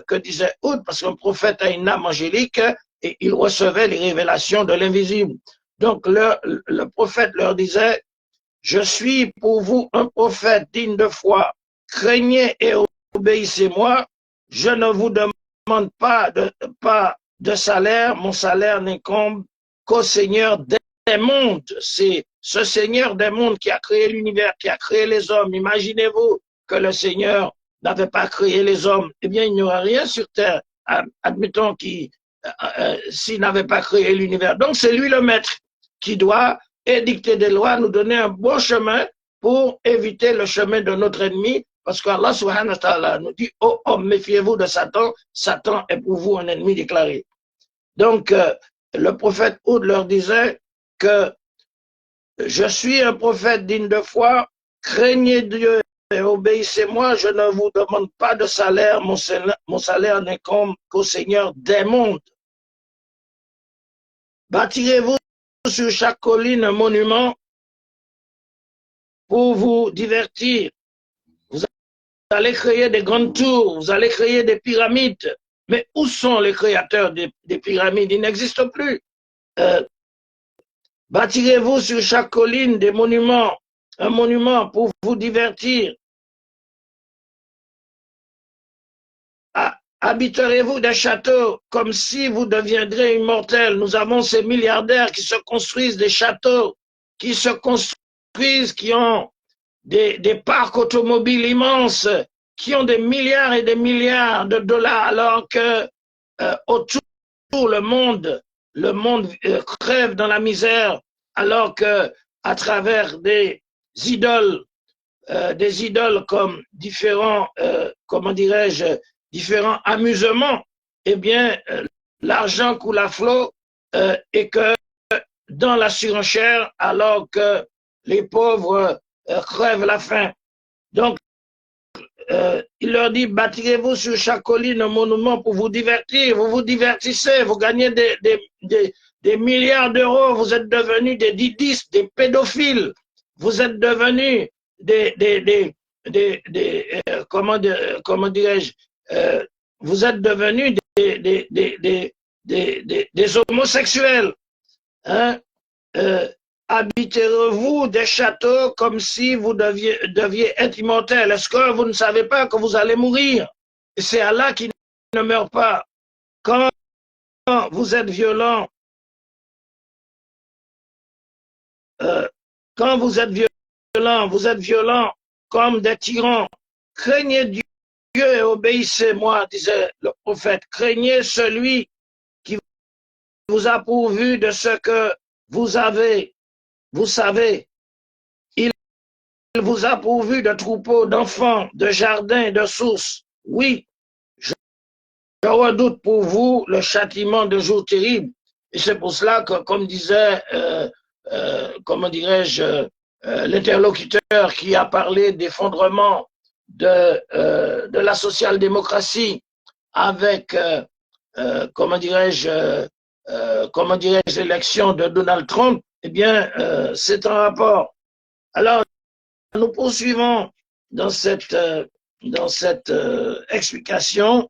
Speaker 1: que disait Oud, parce qu'un prophète a une âme angélique et il recevait les révélations de l'invisible. Donc le prophète leur disait, je suis pour vous un prophète digne de foi, craignez et obéissez-moi, je ne vous demande pas de salaire, mon salaire n'incombe qu'au Seigneur des mondes. C'est ce Seigneur des mondes qui a créé l'univers, qui a créé les hommes. Imaginez-vous que le Seigneur n'avait pas créé les hommes. Eh bien, il n'y aurait rien sur terre. Admettons s'il n'avait pas créé l'univers. Donc, c'est lui le maître qui doit édicter des lois, nous donner un bon chemin pour éviter le chemin de notre ennemi. Parce qu'Allah subhanahu wa ta'ala nous dit, oh homme, méfiez-vous de Satan. Satan est pour vous un ennemi déclaré. Donc, le prophète Oud leur disait que je suis un prophète digne de foi, craignez Dieu et obéissez-moi, je ne vous demande pas de salaire, mon salaire n'incombe qu'au Seigneur des mondes. Bâtirez-vous sur chaque colline un monument pour vous divertir. Vous allez créer des grandes tours, vous allez créer des pyramides. Mais où sont les créateurs des pyramides? Ils n'existent plus. Bâtirez-vous sur chaque colline des monuments, un monument pour vous divertir. Habiterez-vous des châteaux comme si vous deviendrez immortel. Nous avons ces milliardaires qui se construisent des châteaux, qui se construisent, qui ont des parcs automobiles immenses, qui ont des milliards et des milliards de dollars, alors que autour le monde crève dans la misère, alors que à travers des idoles comme différents, comment dirais-je, différents amusements, eh bien,
Speaker 2: l'argent coule à flot et que dans la surenchère, alors que les pauvres crèvent la faim. Donc, il leur dit, bâtirez-vous sur chaque colline un monument pour vous divertir. Vous vous divertissez, vous gagnez des milliards d'euros, vous êtes devenus des didistes, des pédophiles, vous êtes devenus comment dirais-je, vous êtes devenus des homosexuels. Hein? Habiterez-vous des châteaux comme si vous deviez être immortel? Est-ce que vous ne savez pas que vous allez mourir? Et c'est Allah qui ne meurt pas. Quand vous êtes violent, quand vous êtes violent comme des tyrans. Craignez Dieu et obéissez-moi, disait le prophète. Craignez celui qui vous a pourvu de ce que vous avez. Vous savez, il vous a pourvu de troupeaux, d'enfants, de jardins, de sources. Oui, je redoute pour vous le châtiment de jour terrible. Et c'est pour cela que, comme disait, comment dirais-je, l'interlocuteur qui a parlé d'effondrement de la social-démocratie avec, comment dirais-je, l'élection de Donald Trump, eh bien, c'est un rapport. Alors, nous poursuivons dans cette explication.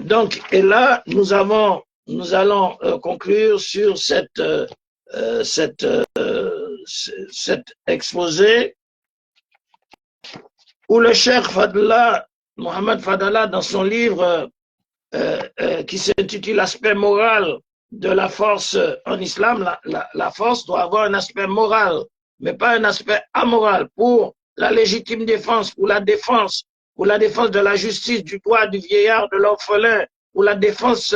Speaker 2: Donc, et là, nous allons conclure sur cet exposé où le cheikh Fadlallah, Mohamed Fadlallah, dans son livre qui s'intitule L'aspect moral de la force en islam, la force doit avoir un aspect moral, mais pas un aspect amoral. Pour la légitime défense, pour la défense de la justice, du droit du vieillard, de l'orphelin, pour la défense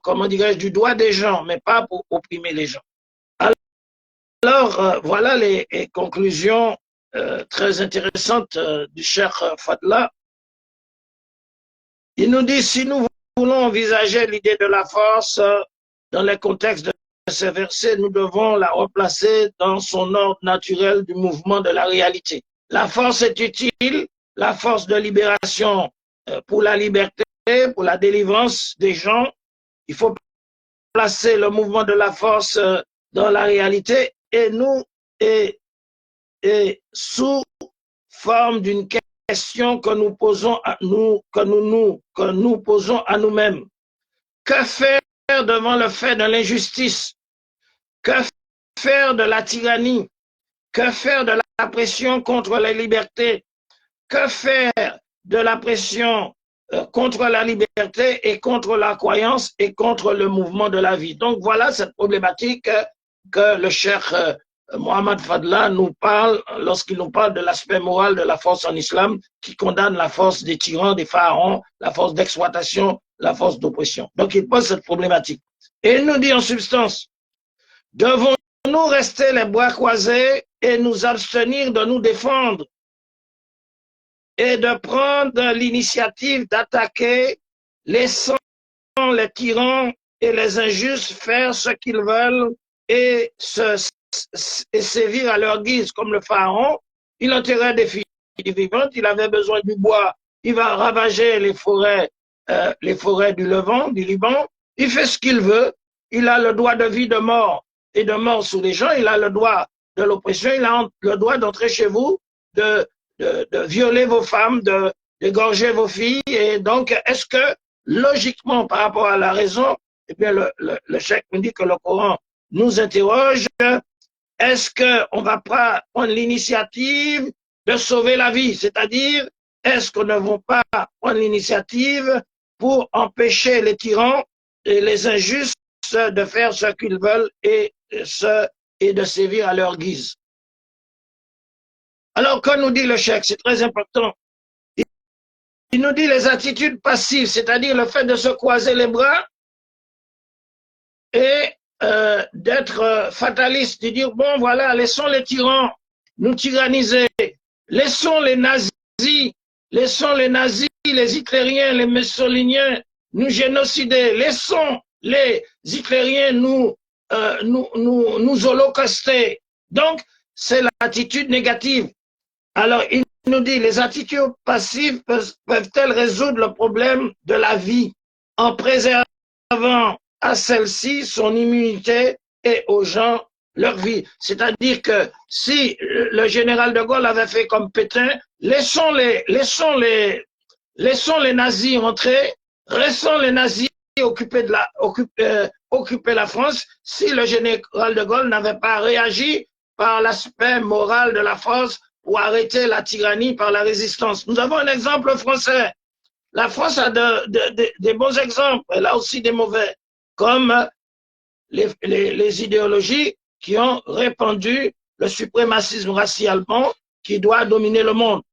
Speaker 2: comment dirais-je, du droit des gens, mais pas pour opprimer les gens. Alors, voilà les conclusions très intéressantes du cheikh Fadlallah. Il nous dit, si nous voulons envisager l'idée de la force dans les contextes de ces versets, nous devons la replacer dans son ordre naturel du mouvement de la réalité. La force est utile, la force de libération pour la liberté, pour la délivrance des gens. Il faut placer le mouvement de la force dans la réalité et sous forme d'une question que nous posons à nous-mêmes. Que faire devant le fait de l'injustice? Que faire de la tyrannie? Que faire de la pression contre les libertés? Que faire de la pression contre la liberté et contre la croyance et contre le mouvement de la vie? Donc voilà cette problématique que le cheikh Mohamed Fadlallah nous parle lorsqu'il nous parle de l'aspect moral de la force en islam qui condamne la force des tyrans, des pharaons, la force d'exploitation, la force d'oppression. Donc il pose cette problématique. Et il nous dit en substance, devons-nous rester les bras croisés et nous abstenir de nous défendre et de prendre l'initiative d'attaquer, laissant les tyrans et les injustes faire ce qu'ils veulent et sévir à leur guise, comme le pharaon? Il enterrait des filles vivantes, il avait besoin du bois, il va ravager les forêts du Levant, du Liban, il fait ce qu'il veut, il a le droit de vie, de mort et de mort sous les gens, il a le droit de l'oppression, il a le droit d'entrer chez vous, de violer vos femmes, d'égorger vos filles. Et donc, est-ce que, logiquement, par rapport à la raison, eh bien, le cheikh nous dit que le Coran nous interroge, est-ce qu'on va prendre l'initiative de sauver la vie? C'est-à-dire, est-ce qu'on ne va pas prendre l'initiative pour empêcher les tyrans et les injustes de faire ce qu'ils veulent et de sévir à leur guise? Alors, que nous dit le cheikh? C'est très important. Il nous dit les attitudes passives, c'est-à-dire le fait de se croiser les bras et d'être fataliste, de dire, bon, voilà, laissons les tyrans nous tyranniser, laissons les nazis les Hitlériens, les Mussoliniens nous génocidaient. Laissons les Hitlériens nous holocauster. Donc, c'est l'attitude négative. Alors, il nous dit, les attitudes passives peuvent-elles résoudre le problème de la vie en préservant à celle-ci son immunité et aux gens leur vie? C'est-à-dire que si le général de Gaulle avait fait comme Pétain, laissons les nazis entrer, laissons les nazis occuper la France. Si le général de Gaulle n'avait pas réagi par l'aspect moral de la France pour arrêter la tyrannie par la résistance. Nous avons un exemple français. La France a des bons exemples, elle a aussi des mauvais, comme les idéologies qui ont répandu le suprémacisme racial allemand qui doit dominer le monde.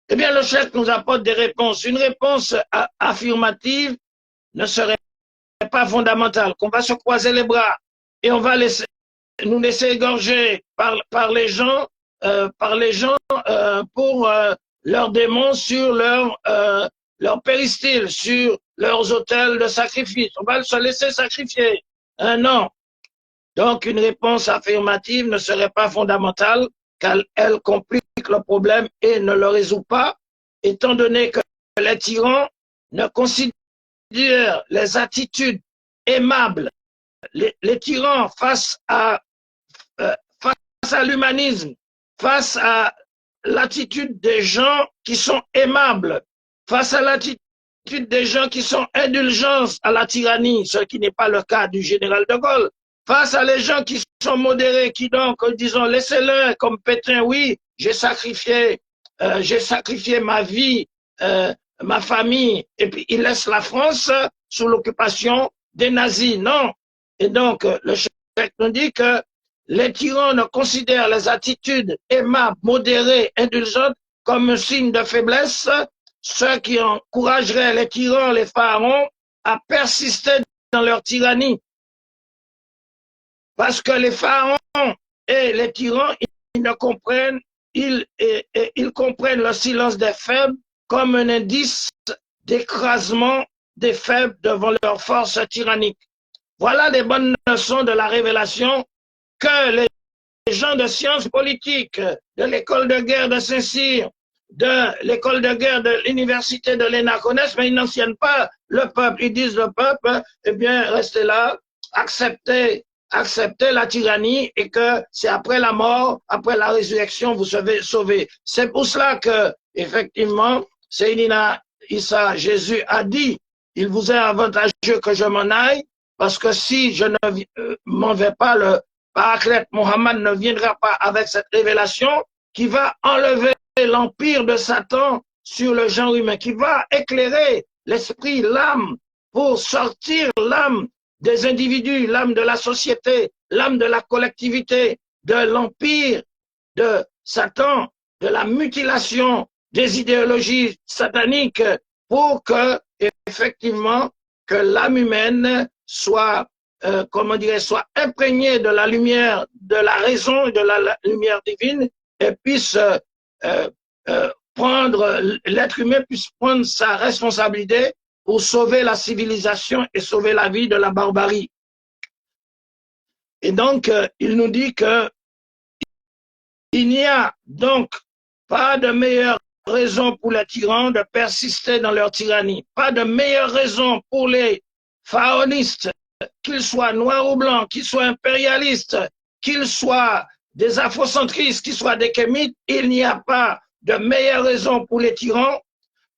Speaker 2: Eh bien, le chef nous apporte des réponses. Une réponse affirmative ne serait pas fondamentale, qu'on va se croiser les bras et on va nous laisser égorger par les gens pour leurs démons sur leur péristyle, sur leurs autels de sacrifice. On va se laisser sacrifier. Non. Donc, une réponse affirmative ne serait pas fondamentale car elle complique le problème et ne le résout pas, étant donné que les tyrans ne considèrent les attitudes aimables, les tyrans face à l'humanisme, face à l'attitude des gens qui sont aimables, face à l'attitude des gens qui sont indulgents à la tyrannie, ce qui n'est pas le cas du général de Gaulle, face à les gens qui sont modérés, qui donc, disons, laissez-le comme Pétain, oui, j'ai sacrifié ma vie, ma famille, et puis il laisse la France sous l'occupation des nazis. Non. Et donc, le chef nous dit que les tyrans ne considèrent les attitudes aimables, modérées, indulgentes comme un signe de faiblesse, ce qui encouragerait les tyrans, les pharaons, à persister dans leur tyrannie. Parce que les pharaons et les tyrans, ils ne comprennent, ils comprennent le silence des faibles comme un indice d'écrasement des faibles devant leur force tyrannique. Voilà les bonnes leçons de la révélation que les gens de sciences politiques, de l'école de guerre de Saint-Cyr, de l'école de guerre de l'université de l'ENA connaissent, mais ils n'enseignent pas le peuple. Ils disent le peuple, eh bien, restez là, acceptez la tyrannie et que c'est après la mort, après la résurrection, vous serez sauvés. C'est pour cela que, effectivement, Seydina Issa, Jésus a dit, il vous est avantageux que je m'en aille, parce que si je ne m'en vais pas, le Paraclète Mohammed ne viendra pas avec cette révélation qui va enlever l'empire de Satan sur le genre humain, qui va éclairer l'esprit, l'âme, pour sortir l'âme des individus, l'âme de la société, l'âme de la collectivité, de l'empire de Satan, de la mutilation des idéologies sataniques, pour que, effectivement, que l'âme humaine soit, soit imprégnée de la lumière, de la raison et de la lumière divine, et puisse l'être humain puisse prendre sa responsabilité pour sauver la civilisation et sauver la vie de la barbarie. Et donc, il nous dit que il n'y a donc pas de meilleure raison pour les tyrans de persister dans leur tyrannie, pas de meilleure raison pour les pharaonistes, qu'ils soient noirs ou blancs, qu'ils soient impérialistes, qu'ils soient des afrocentristes, qu'ils soient des kémites, il n'y a pas de meilleure raison pour les tyrans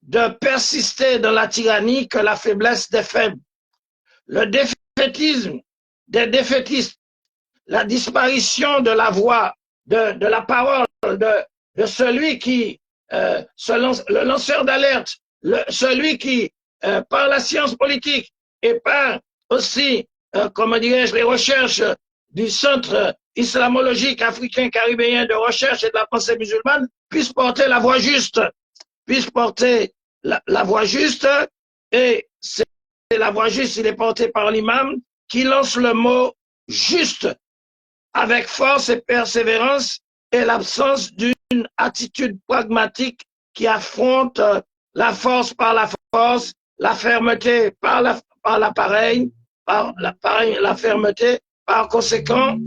Speaker 2: de persister dans la tyrannie que la faiblesse des faibles. Le défaitisme des défaitistes, la disparition de la voix, de la parole, de celui qui, le lanceur d'alerte, celui qui, par la science politique et par aussi, comment dirais-je, les recherches du Centre islamologique africain caribéen de recherche et de la pensée musulmane, puisse porter la voix juste, puisse porter la voix juste, et c'est la voix juste, il est porté par l'imam qui lance le mot juste avec force et persévérance et l'absence d'une attitude pragmatique qui affronte la force par la force, la fermeté par l'appareil, la fermeté. Par conséquent,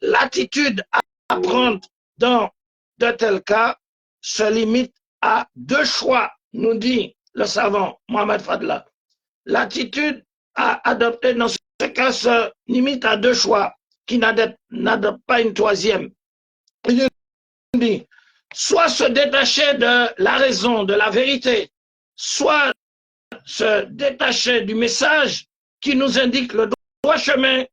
Speaker 2: l'attitude à prendre dans de tels cas se limite à deux choix, nous dit le savant Mohamed Fadla. L'attitude à adopter dans ce cas se limite à deux choix qui n'adoptent pas une troisième. Il dit, soit se détacher de la raison, de la vérité, soit se détacher du message qui nous indique le droit chemin,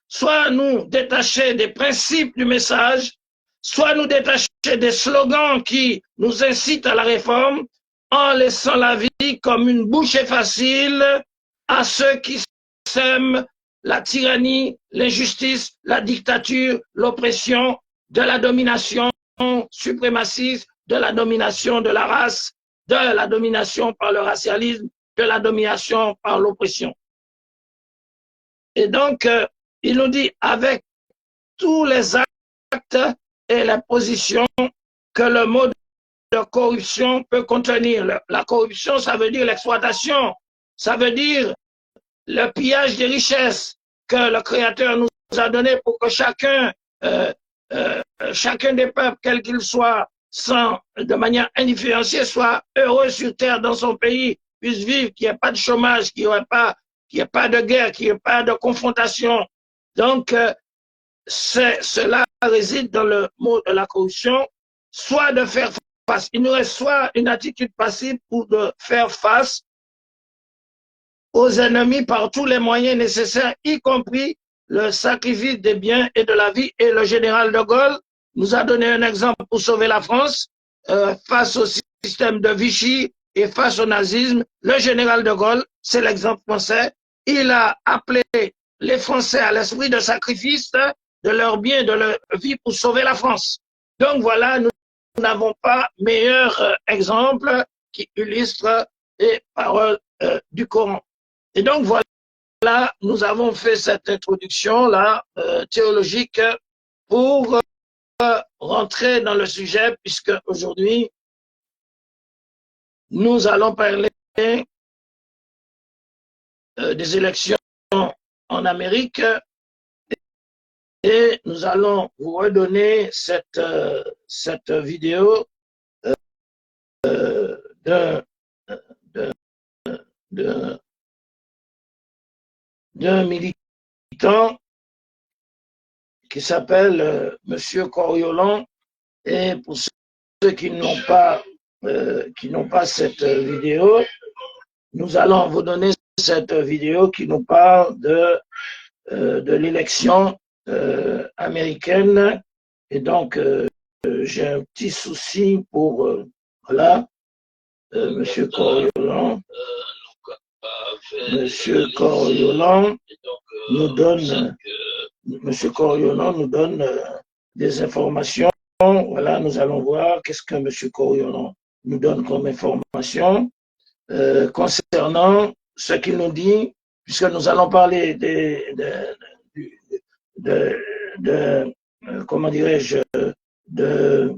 Speaker 2: soit nous détacher des principes du message, soit nous détacher des slogans qui nous incitent à la réforme en laissant la vie comme une bouchée facile à ceux qui sèment la tyrannie, l'injustice, la dictature, l'oppression, de la domination suprémaciste, de la domination de la race, de la domination par le racialisme, de la domination par l'oppression. Et donc, il nous dit, avec tous les actes et les positions que le mot de corruption peut contenir. La corruption, ça veut dire l'exploitation, ça veut dire le pillage des richesses que le Créateur nous a donné pour que chacun des peuples, quel qu'il soit, de manière indifférenciée, soit heureux sur terre dans son pays, puisse vivre, qu'il n'y ait pas de chômage, qu'il n'y ait pas de guerre, qu'il n'y ait pas de confrontation. Donc, cela réside dans le mot de la corruption, soit de faire face. Il nous reste soit une attitude passive ou de faire face aux ennemis par tous les moyens nécessaires, y compris le sacrifice des biens et de la vie. Et le général de Gaulle nous a donné un exemple pour sauver la France face au système de Vichy et face au nazisme. Le général de Gaulle, c'est l'exemple français. Il a appelé les Français à l'esprit de sacrifice de leurs biens, de leur vie pour sauver la France. Donc voilà, nous n'avons pas meilleur exemple qui illustre les paroles du Coran. Et donc voilà, nous avons fait cette introduction-là théologique pour rentrer dans le sujet, puisque aujourd'hui, nous allons parler des élections en Amérique et nous allons vous redonner cette vidéo d'un militant qui s'appelle Monsieur Coriolan. Et pour ceux qui n'ont pas cette vidéo, nous allons vous donner cette vidéo qui nous parle de l'élection américaine. Et donc, j'ai un petit souci pour voilà, Monsieur Coriolan. Monsieur Coriolan nous donne, Monsieur Coriolan nous donne des informations. Voilà, nous allons voir qu'est-ce que Monsieur Coriolan nous donne comme information concernant ce qu'il nous dit, puisque nous allons parler comment dirais-je, de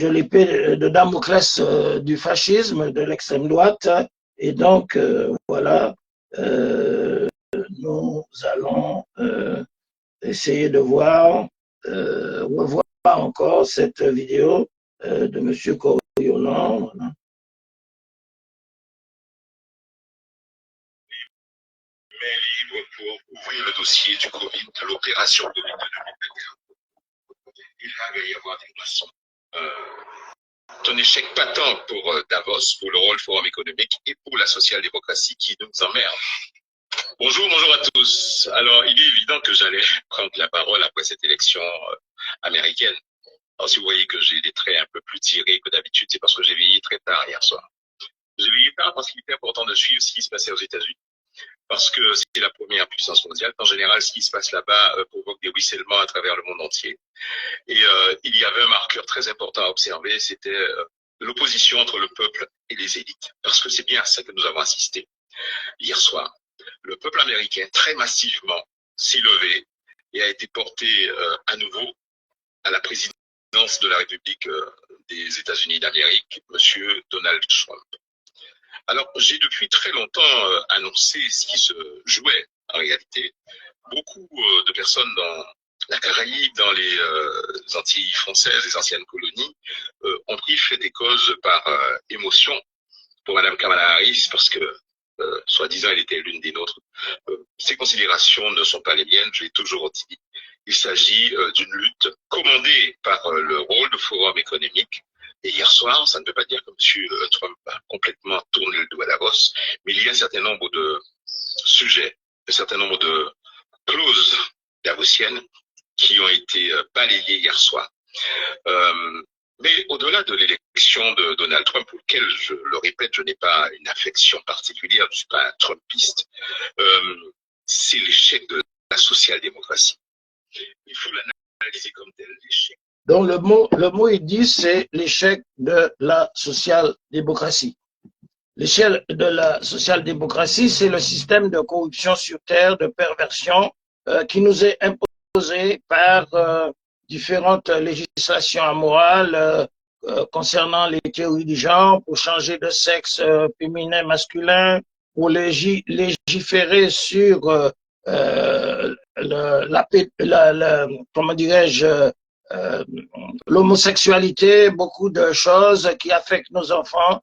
Speaker 2: l'épée de Damoclès du fascisme, de l'extrême droite. Et donc, voilà, nous allons essayer de voir, revoir encore cette vidéo de M. Coriolan. Voilà.
Speaker 1: Mais libre pour ouvrir le dossier du Covid, de l'opération Covid de 2021. Il va y avoir des moissons. Un échec patent pour Davos, pour le World Forum économique et pour la social-démocratie qui nous emmerde. Bonjour à tous. Alors, il est évident que j'allais prendre la parole après cette élection américaine. Alors, si vous voyez que j'ai des traits un peu plus tirés que d'habitude, c'est parce que j'ai veillé très tard hier soir. J'ai veillé tard parce qu'il était important de suivre ce qui se passait aux États-Unis. Parce que c'est la première puissance mondiale. En général, ce qui se passe là-bas provoque des ruissellements à travers le monde entier. Et il y avait un marqueur très important à observer, c'était l'opposition entre le peuple et les élites. Parce que c'est bien à ça que nous avons assisté hier soir. Le peuple américain, très massivement, s'est levé et a été porté à nouveau à la présidence présidence de la République des États-Unis d'Amérique, M. Donald Trump. Alors, j'ai depuis très longtemps annoncé ce qui se jouait en réalité. Beaucoup de personnes dans la Caraïbe, dans les Antilles françaises, les anciennes colonies, ont pris fait des causes par émotion pour Mme Kamala Harris parce que, soi-disant, elle était l'une des nôtres. Ces considérations ne sont pas les miennes, je l'ai toujours dit. Il s'agit d'une lutte commandée par le World Forum économique. Et hier soir, ça ne veut pas dire que M. Trump a complètement tourné le dos à Davos, mais il y a un certain nombre de sujets, un certain nombre de clauses davosiennes qui ont été balayées hier soir. Mais au-delà de l'élection de Donald Trump, pour lequel, je le répète, je n'ai pas une affection particulière, je ne suis pas un Trumpiste, c'est l'échec de la social-démocratie. Il faut l'analyser comme tel, l'échec.
Speaker 2: Donc le mot il dit, c'est l'échec de la social-démocratie. L'échec de la social-démocratie, c'est le système de corruption sur terre, de perversion qui nous est imposé par différentes législations amorales concernant les théories du genre, pour changer de sexe féminin, masculin, pour légiférer sur comment dirais-je, l'homosexualité, beaucoup de choses qui affectent nos enfants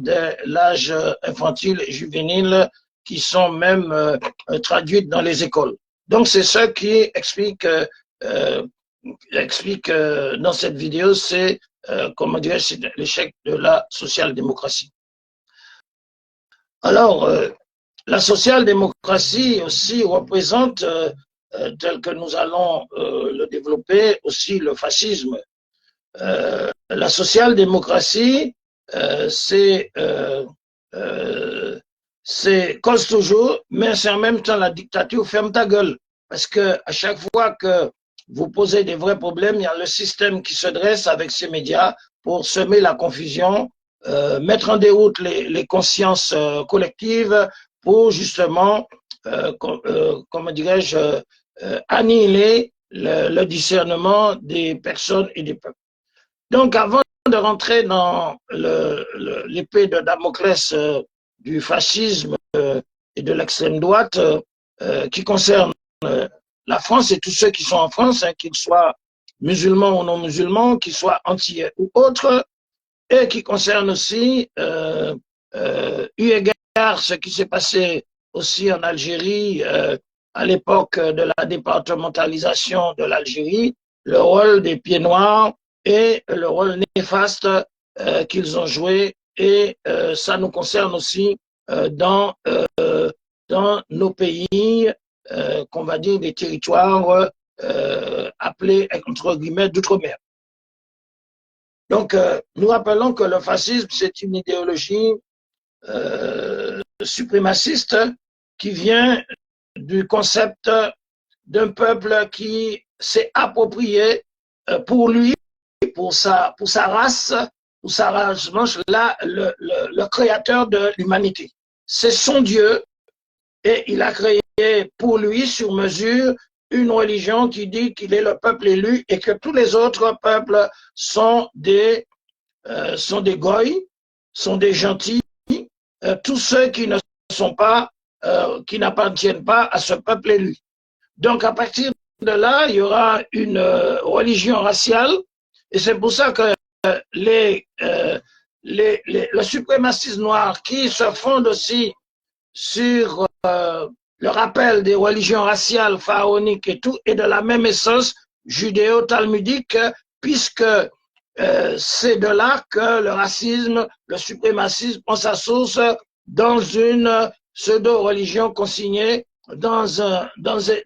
Speaker 2: dès l'âge infantile et juvénile, qui sont même traduites dans les écoles. Donc c'est ce qui explique dans cette vidéo, c'est comment dirais-je, c'est l'échec de la social-démocratie. Alors la social-démocratie aussi représente tel que nous allons le développer, aussi le fascisme. La social-démocratie, c'est cause toujours, mais c'est en même temps la dictature, ferme ta gueule. Parce que à chaque fois que vous posez des vrais problèmes, il y a le système qui se dresse avec ces médias pour semer la confusion, mettre en déroute les consciences collectives pour justement, comment dirais-je, annihiler le discernement des personnes et des peuples. Donc, avant de rentrer dans l'épée de Damoclès du fascisme et de l'extrême droite, qui concerne la France et tous ceux qui sont en France, hein, qu'ils soient musulmans ou non musulmans, qu'ils soient antillais ou autres, et qui concerne aussi, eu égard ce qui s'est passé aussi en Algérie, à l'époque de la départementalisation de l'Algérie, le rôle des pieds noirs et le rôle néfaste qu'ils ont joué, et ça nous concerne aussi dans nos pays, qu'on va dire des territoires appelés entre guillemets d'outre-mer. Donc nous rappelons que le fascisme, c'est une idéologie suprémaciste qui vient du concept d'un peuple qui s'est approprié pour lui, pour sa race blanche, là, le créateur de l'humanité. C'est son Dieu, et il a créé pour lui, sur mesure, une religion qui dit qu'il est le peuple élu et que tous les autres peuples sont des goïs, sont des gentils, tous ceux qui ne sont pas, qui n'appartiennent pas à ce peuple élu. Donc à partir de là, il y aura une religion raciale, et c'est pour ça que le suprémacisme noir, qui se fonde aussi sur le rappel des religions raciales, pharaoniques et tout, est de la même essence judéo-talmudique, puisque c'est de là que le racisme, le suprémacisme prend sa source dans une pseudo-religion consignée dans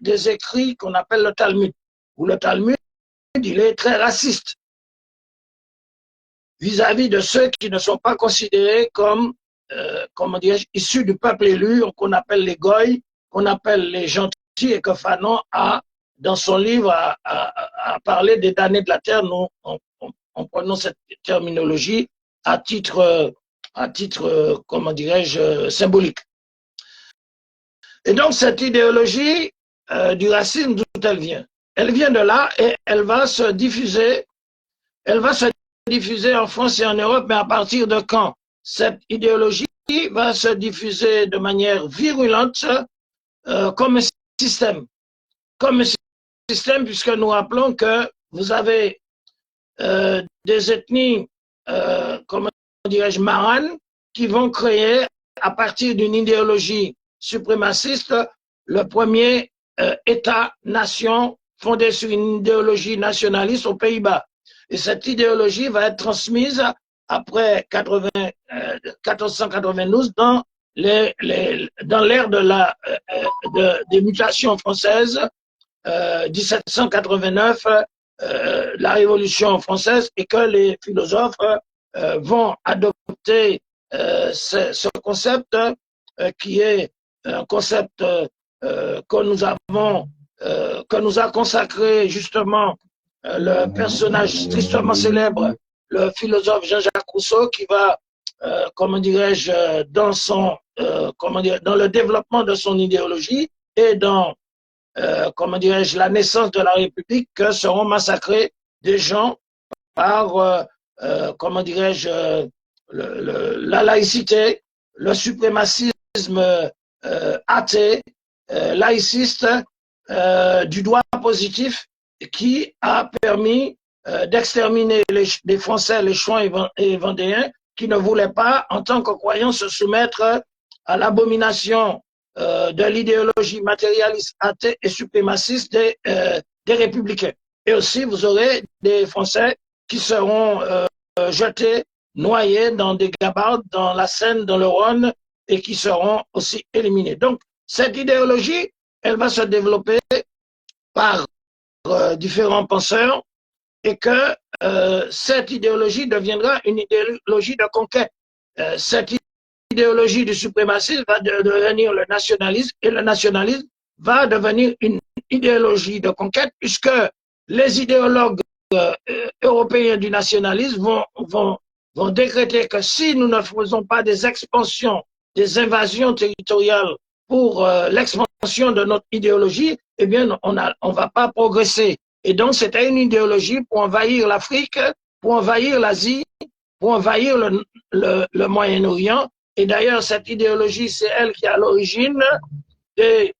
Speaker 2: des écrits qu'on appelle le Talmud, où le Talmud, il est très raciste vis-à-vis de ceux qui ne sont pas considérés comme, comment dirais-je, issus du peuple élu, qu'on appelle les goïs, qu'on appelle les gentils, et que Fanon a, dans son livre, a parlé des damnés de la terre. Nous, on prononce cette terminologie à titre comment dirais-je, symbolique. Et donc, cette idéologie du racisme, d'où elle vient? elle vient de là et elle va se diffuser en France et en Europe, mais à partir de quand? Cette idéologie va se diffuser de manière virulente comme un système. Comme un système, puisque nous rappelons que vous avez des ethnies, comment dirais-je, maranes, qui vont créer, à partir d'une idéologie suprémaciste, le premier État-nation fondé sur une idéologie nationaliste aux Pays-Bas. Et cette idéologie va être transmise après 1492 dans l'ère des mutations françaises, 1789, la Révolution française, et que les philosophes vont adopter ce concept qui est un concept que nous a consacré justement le personnage tristement célèbre, le philosophe Jean-Jacques Rousseau, qui va, comment dirais-je, dans le développement de son idéologie et dans comment dirais-je, la naissance de la République, que seront massacrés des gens par, comment dirais-je, la laïcité, le suprémacisme athée, laïciste, du droit positif, qui a permis d'exterminer les Français, les Chouans et Vendéens, qui ne voulaient pas, en tant que croyants, se soumettre à l'abomination de l'idéologie matérialiste, athée et suprémaciste des républicains. Et aussi, vous aurez des Français qui seront jetés, noyés dans des gabarres, dans la Seine, dans le Rhône, et qui seront aussi éliminés. Donc, cette idéologie, elle va se développer par différents penseurs, et que cette idéologie deviendra une idéologie de conquête. Cette idéologie du suprémacisme va devenir le nationalisme, et le nationalisme va devenir une idéologie de conquête, puisque les idéologues européens du nationalisme vont décréter que si nous ne faisons pas des expansions, des invasions territoriales pour l'expansion de notre idéologie, eh bien, on ne va pas progresser. Et donc, c'était une idéologie pour envahir l'Afrique, pour envahir l'Asie, pour envahir le Moyen-Orient. Et d'ailleurs, cette idéologie, c'est elle qui est à l'origine de,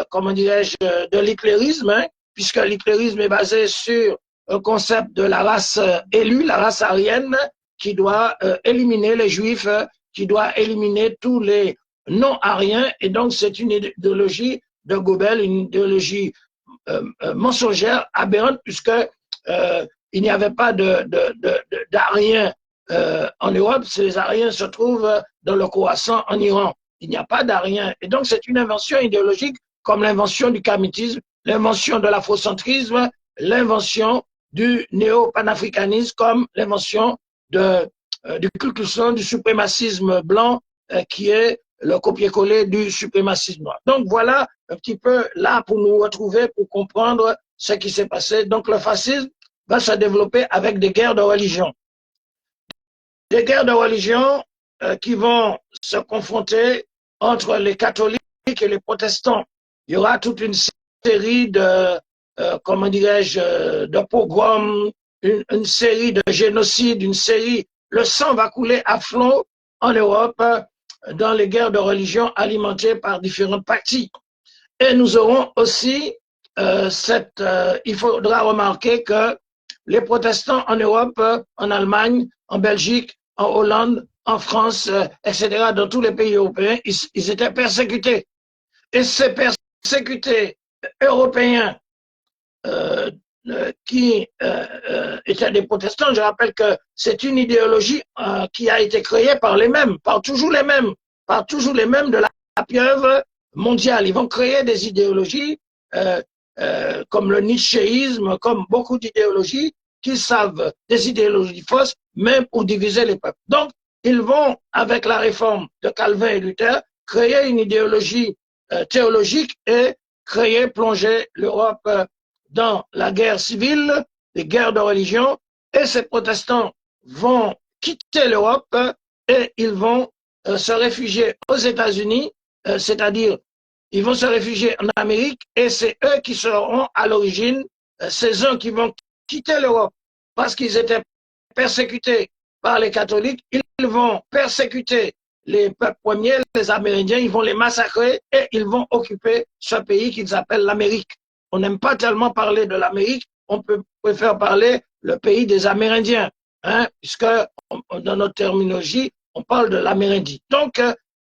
Speaker 2: comment dirais-je, de l'hitlérisme, hein, puisque l'hitlérisme est basé sur un concept de la race élue, la race aryenne, qui doit éliminer les Juifs, qui doit éliminer tous les non-aryens. Et donc, c'est une idéologie de Goebbels, une idéologie mensongère, aberrante, puisque il n'y avait pas d'Aryens en Europe. Ces Aryens se trouvent dans le Khorasan en Iran. Il n'y a pas d'Aryens. Et donc, c'est une invention idéologique comme l'invention du kamitisme, l'invention de l'afrocentrisme, l'invention du néo-panafricanisme, comme l'invention du Ku Klux Klan, du suprémacisme blanc, qui est le copier-coller du suprémacisme noir. Donc voilà un petit peu là pour nous retrouver, pour comprendre ce qui s'est passé. Donc le fascisme va se développer avec des guerres de religion. Des guerres de religion qui vont se confronter entre les catholiques et les protestants. Il y aura toute une série de, comment dirais-je, de pogroms, une série de génocides, le sang va couler à flot en Europe dans les guerres de religion alimentées par différents partis. Et nous aurons aussi il faudra remarquer que les protestants en Europe, en Allemagne, en Belgique, en Hollande, en France, etc., dans tous les pays européens, ils étaient persécutés. Et ces persécutés européens qui étaient des protestants, je rappelle que c'est une idéologie qui a été créée par les mêmes, par toujours les mêmes de la pieuvre mondiale. Ils vont créer des idéologies comme le nietzschéisme, comme beaucoup d'idéologies qui savent, des idéologies fausses, même pour diviser les peuples. Donc, ils vont, avec la réforme de Calvin et Luther, créer une idéologie théologique et plonger l'Europe dans la guerre civile, les guerres de religion, et ces protestants vont quitter l'Europe et ils vont se réfugier aux États-Unis, c'est-à-dire ils vont se réfugier en Amérique, et c'est eux qui seront à l'origine ces uns qui vont quitter l'Europe parce qu'ils étaient persécutés par les catholiques, ils vont persécuter les peuples premiers, les Amérindiens, ils vont les massacrer et ils vont occuper ce pays qu'ils appellent l'Amérique. On n'aime pas tellement parler de l'Amérique, on préfère parler le pays des Amérindiens, hein, puisque dans notre terminologie, on parle de l'Amérindie. Donc,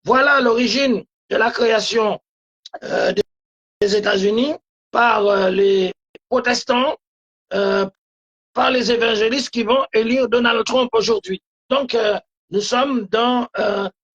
Speaker 2: voilà l'origine de la création des États-Unis par les protestants, par les évangélistes qui vont élire Donald Trump aujourd'hui. Donc, nous sommes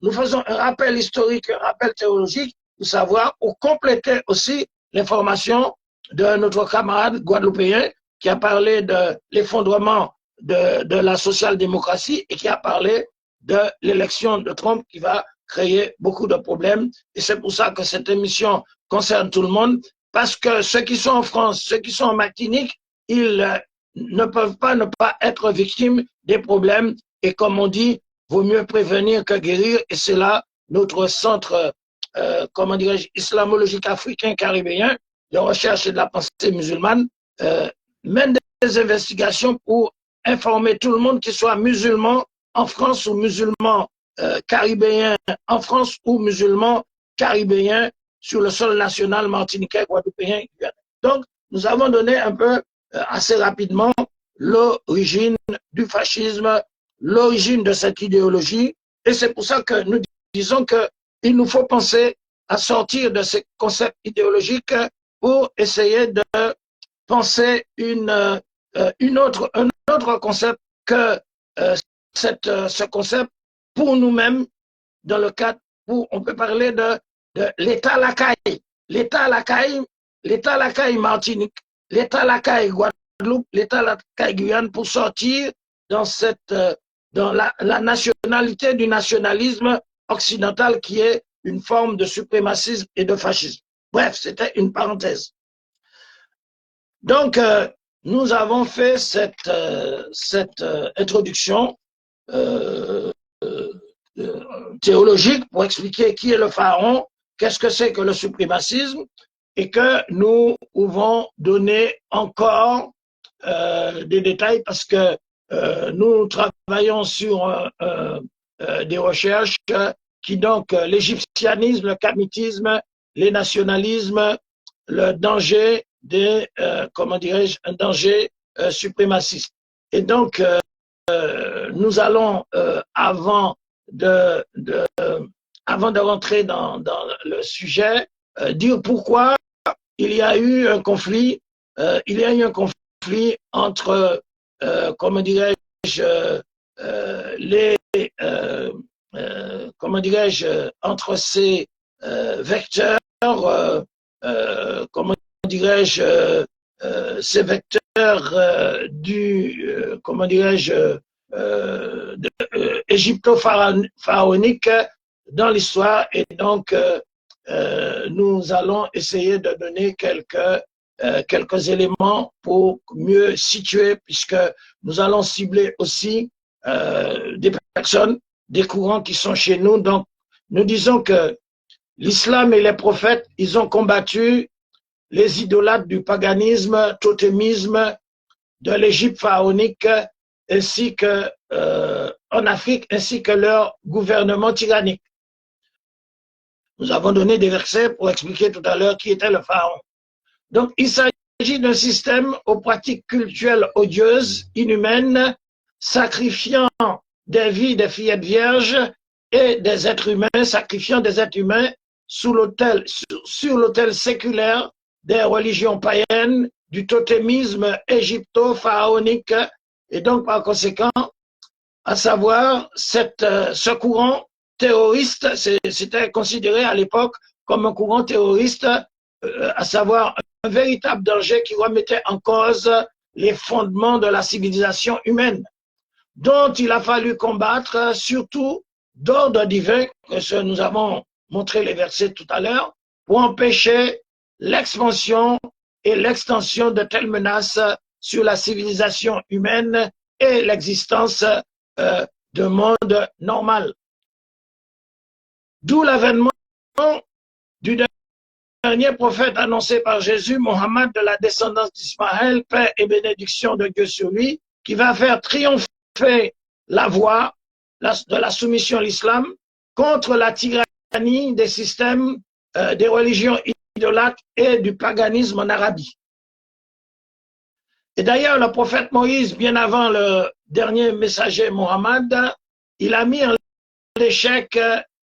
Speaker 2: nous faisons un rappel historique, un rappel théologique pour savoir, pour compléter aussi l'information de notre camarade guadeloupéen qui a parlé de l'effondrement de la social-démocratie et qui a parlé de l'élection de Trump qui va créer beaucoup de problèmes. Et c'est pour ça que cette émission concerne tout le monde, parce que ceux qui sont en France, ceux qui sont en Martinique, ils ne peuvent pas ne pas être victimes des problèmes. Et comme on dit, vaut mieux prévenir que guérir. Et c'est là notre centre, comment dirais-je, islamologique africain caribéen de recherche et de la pensée musulmane mène des investigations pour informer tout le monde, qu'il soit musulman en France ou musulman caribéen en France ou musulman caribéen sur le sol national martiniquais, guadeloupéen. Donc, nous avons donné un peu assez rapidement l'origine du fascisme, l'origine de cette idéologie, et c'est pour ça que nous disons qu'il nous faut penser à sortir de ces concepts idéologiques pour essayer de penser un autre concept que ce concept pour nous-mêmes, dans le cadre où on peut parler de l'État Lacaille. L'État Lacaille Martinique, l'État Lacaille Guadeloupe, l'État Lacaille Guyane, pour sortir dans la nationalité du nationalisme occidental qui est une forme de suprémacisme et de fascisme. Bref, c'était une parenthèse. Donc, nous avons fait cette introduction théologique pour expliquer qui est le pharaon, qu'est-ce que c'est que le suprémacisme, et que nous pouvons donner encore des détails parce que nous travaillons sur des recherches qui donc l'égyptianisme, le kamitisme, les nationalismes, le danger comment dirais-je, un danger suprémaciste. Et donc, nous allons, avant de rentrer dans le sujet, dire pourquoi il y a eu un conflit. Il y a eu un conflit entre, comment dirais-je, comment dirais-je, entre ces vecteurs, comment dirais-je, ces vecteurs comment dirais-je, égypto-pharaonique dans l'histoire. Et donc, nous allons essayer de donner quelques éléments pour mieux situer, puisque nous allons cibler aussi des personnes, des courants qui sont chez nous. Donc, nous disons que l'islam et les prophètes, ils ont combattu les idolâtres du paganisme, totémisme, de l'Égypte pharaonique, ainsi que en Afrique, ainsi que leur gouvernement tyrannique. Nous avons donné des versets pour expliquer tout à l'heure qui était le pharaon. Donc, il s'agit d'un système aux pratiques cultuelles odieuses, inhumaines, sacrifiant des vies des fillettes vierges et des êtres humains, sacrifiant des êtres humains sur l'autel séculaire des religions païennes, du totémisme égypto-pharaonique, et donc par conséquent, à savoir ce courant terroriste, c'était considéré à l'époque comme un courant terroriste, à savoir un véritable danger qui remettait en cause les fondements de la civilisation humaine, dont il a fallu combattre, surtout d'ordre divin, que nous avons montré les versets tout à l'heure, pour empêcher l'expansion et l'extension de telles menaces sur la civilisation humaine et l'existence d'un monde normal. D'où l'avènement du dernier prophète annoncé par Jésus, Mohammed, de la descendance d'Ismaël, paix et bénédiction de Dieu sur lui, qui va faire triompher la voie de la soumission à l'islam contre la tyrannie des systèmes des religions idolâtres et du paganisme en Arabie. Et d'ailleurs, le prophète Moïse, bien avant le dernier messager Mohammed, il a mis en l'échec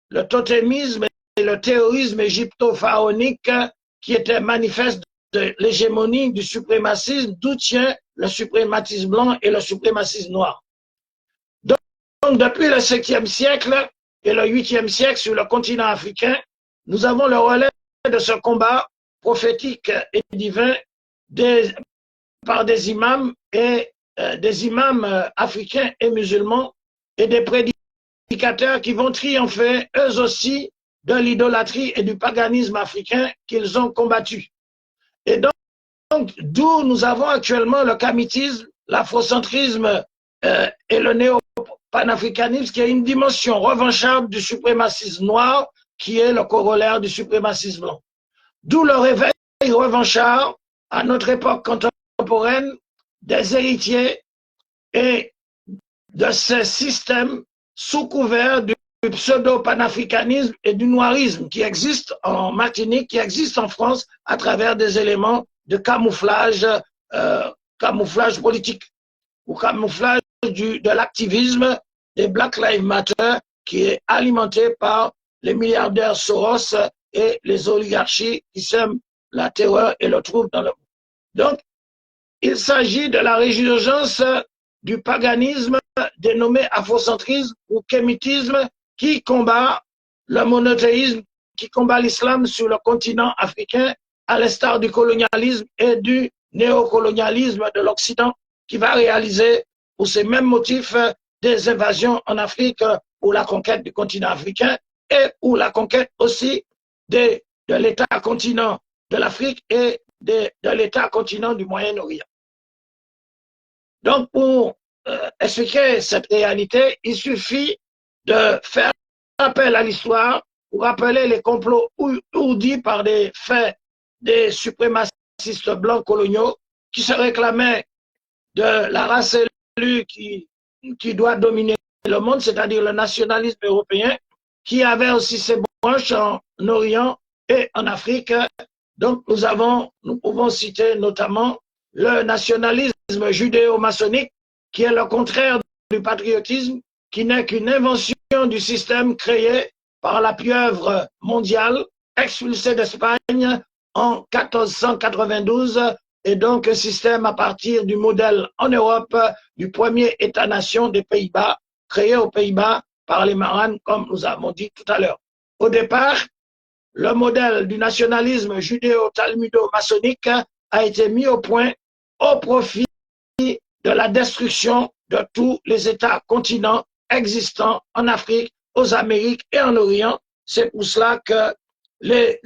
Speaker 2: le totémisme et le terrorisme égypto-pharaonique qui était manifeste de l'hégémonie du suprémacisme, d'où tient le suprématisme blanc et le suprémacisme noir. Donc depuis le 7e siècle et le 8e siècle sur le continent africain, nous avons le relais de ce combat prophétique et divin par des imams et des imams africains et musulmans et des prédicateurs qui vont triompher eux aussi de l'idolâtrie et du paganisme africain qu'ils ont combattu. Et donc d'où nous avons actuellement le kamitisme, l'afrocentrisme et le néo-panafricanisme qui est une dimension revancharde du suprémacisme noir qui est le corollaire du suprémacisme blanc. D'où le réveil revanchard à notre époque contemporaine des héritiers et de ces systèmes sous couvert du pseudo-panafricanisme et du noirisme qui existe en Martinique, qui existe en France à travers des éléments de camouflage, camouflage politique ou camouflage de l'activisme des Black Lives Matter qui est alimenté par les milliardaires Soros et les oligarchies qui sèment la terreur et le trouble dans le monde. Donc, il s'agit de la résurgence du paganisme dénommé afrocentrisme ou kémitisme qui combat le monothéisme, qui combat l'islam sur le continent africain à l'instar du colonialisme et du néocolonialisme de l'Occident qui va réaliser pour ces mêmes motifs des invasions en Afrique pour la conquête du continent africain et pour la conquête aussi de l'État-continent de l'Afrique et de l'État-continent du Moyen-Orient. Donc, pour expliquer cette réalité, il suffit de faire appel à l'histoire pour rappeler les complots ourdis par des faits des suprémacistes blancs coloniaux qui se réclamaient de la race élue qui doit dominer le monde, c'est-à-dire le nationalisme européen, qui avait aussi ses branches en Orient et en Afrique. Donc, nous pouvons citer notamment le nationalisme judéo-maçonnique, qui est le contraire du patriotisme, qui n'est qu'une invention du système créé par la pieuvre mondiale, expulsée d'Espagne en 1492, et donc un système à partir du modèle en Europe du premier État-nation des Pays-Bas, créé aux Pays-Bas par les Marans, comme nous avons dit tout à l'heure. Au départ, le modèle du nationalisme judéo-talmudo-maçonnique a été mis au point au profit de la destruction de tous les États-continents existants en Afrique, aux Amériques et en Orient. C'est pour cela que les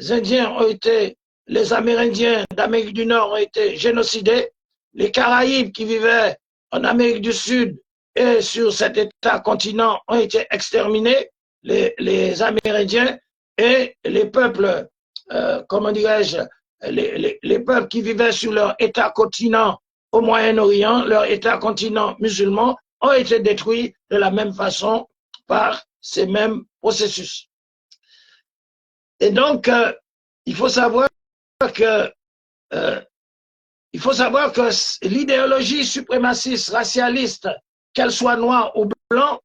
Speaker 2: Amérindiens d'Amérique du Nord ont été génocidés, les Caraïbes qui vivaient en Amérique du Sud et sur cet État-continent ont été exterminés, les Amérindiens et les peuples, comment dirais-je, les peuples qui vivaient sur leur État-continent au Moyen-Orient, leur État-continent musulman, ont été détruits de la même façon par ces mêmes processus. Et donc, il faut savoir que l'idéologie suprémaciste, racialiste, qu'elle soit noire ou blanc,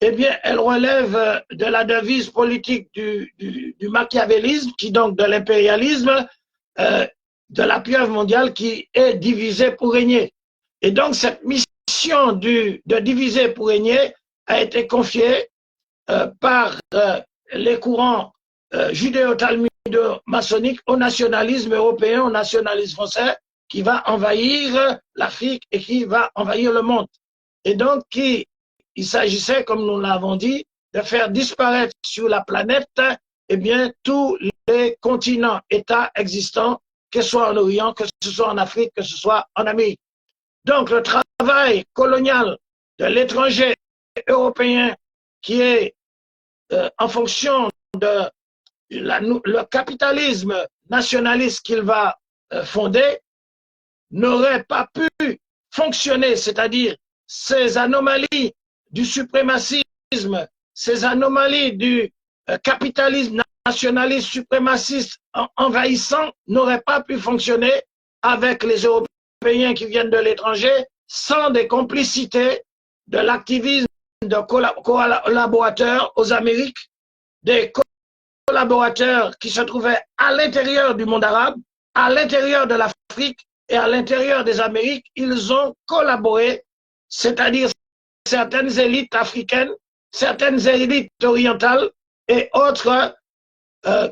Speaker 2: eh bien, elle relève de la devise politique du machiavélisme, qui donc de l'impérialisme, de la pieuvre mondiale qui est divisée pour régner. Et donc, cette mission de diviser pour régner a été confiée par les courants judéo-talmudo-maçonniques au nationalisme européen, au nationalisme français, qui va envahir l'Afrique et qui va envahir le monde. Et donc, il s'agissait, comme nous l'avons dit, de faire disparaître sur la planète eh bien, tous les continents, États existants, que ce soit en Orient, que ce soit en Afrique, que ce soit en Amérique. Donc, le travail colonial de l'étranger européen qui est en fonction de le capitalisme nationaliste qu'il va fonder n'aurait pas pu fonctionner, c'est-à-dire ces anomalies du suprémacisme, ces anomalies du capitalisme nationaliste suprémaciste envahissant n'auraient pas pu fonctionner avec les Européens qui viennent de l'étranger sans des complicités de l'activisme de collaborateurs aux Amériques, des collaborateurs qui se trouvaient à l'intérieur du monde arabe, à l'intérieur de l'Afrique et à l'intérieur des Amériques. Ils ont collaboré, c'est-à-dire certaines élites africaines, certaines élites orientales et autres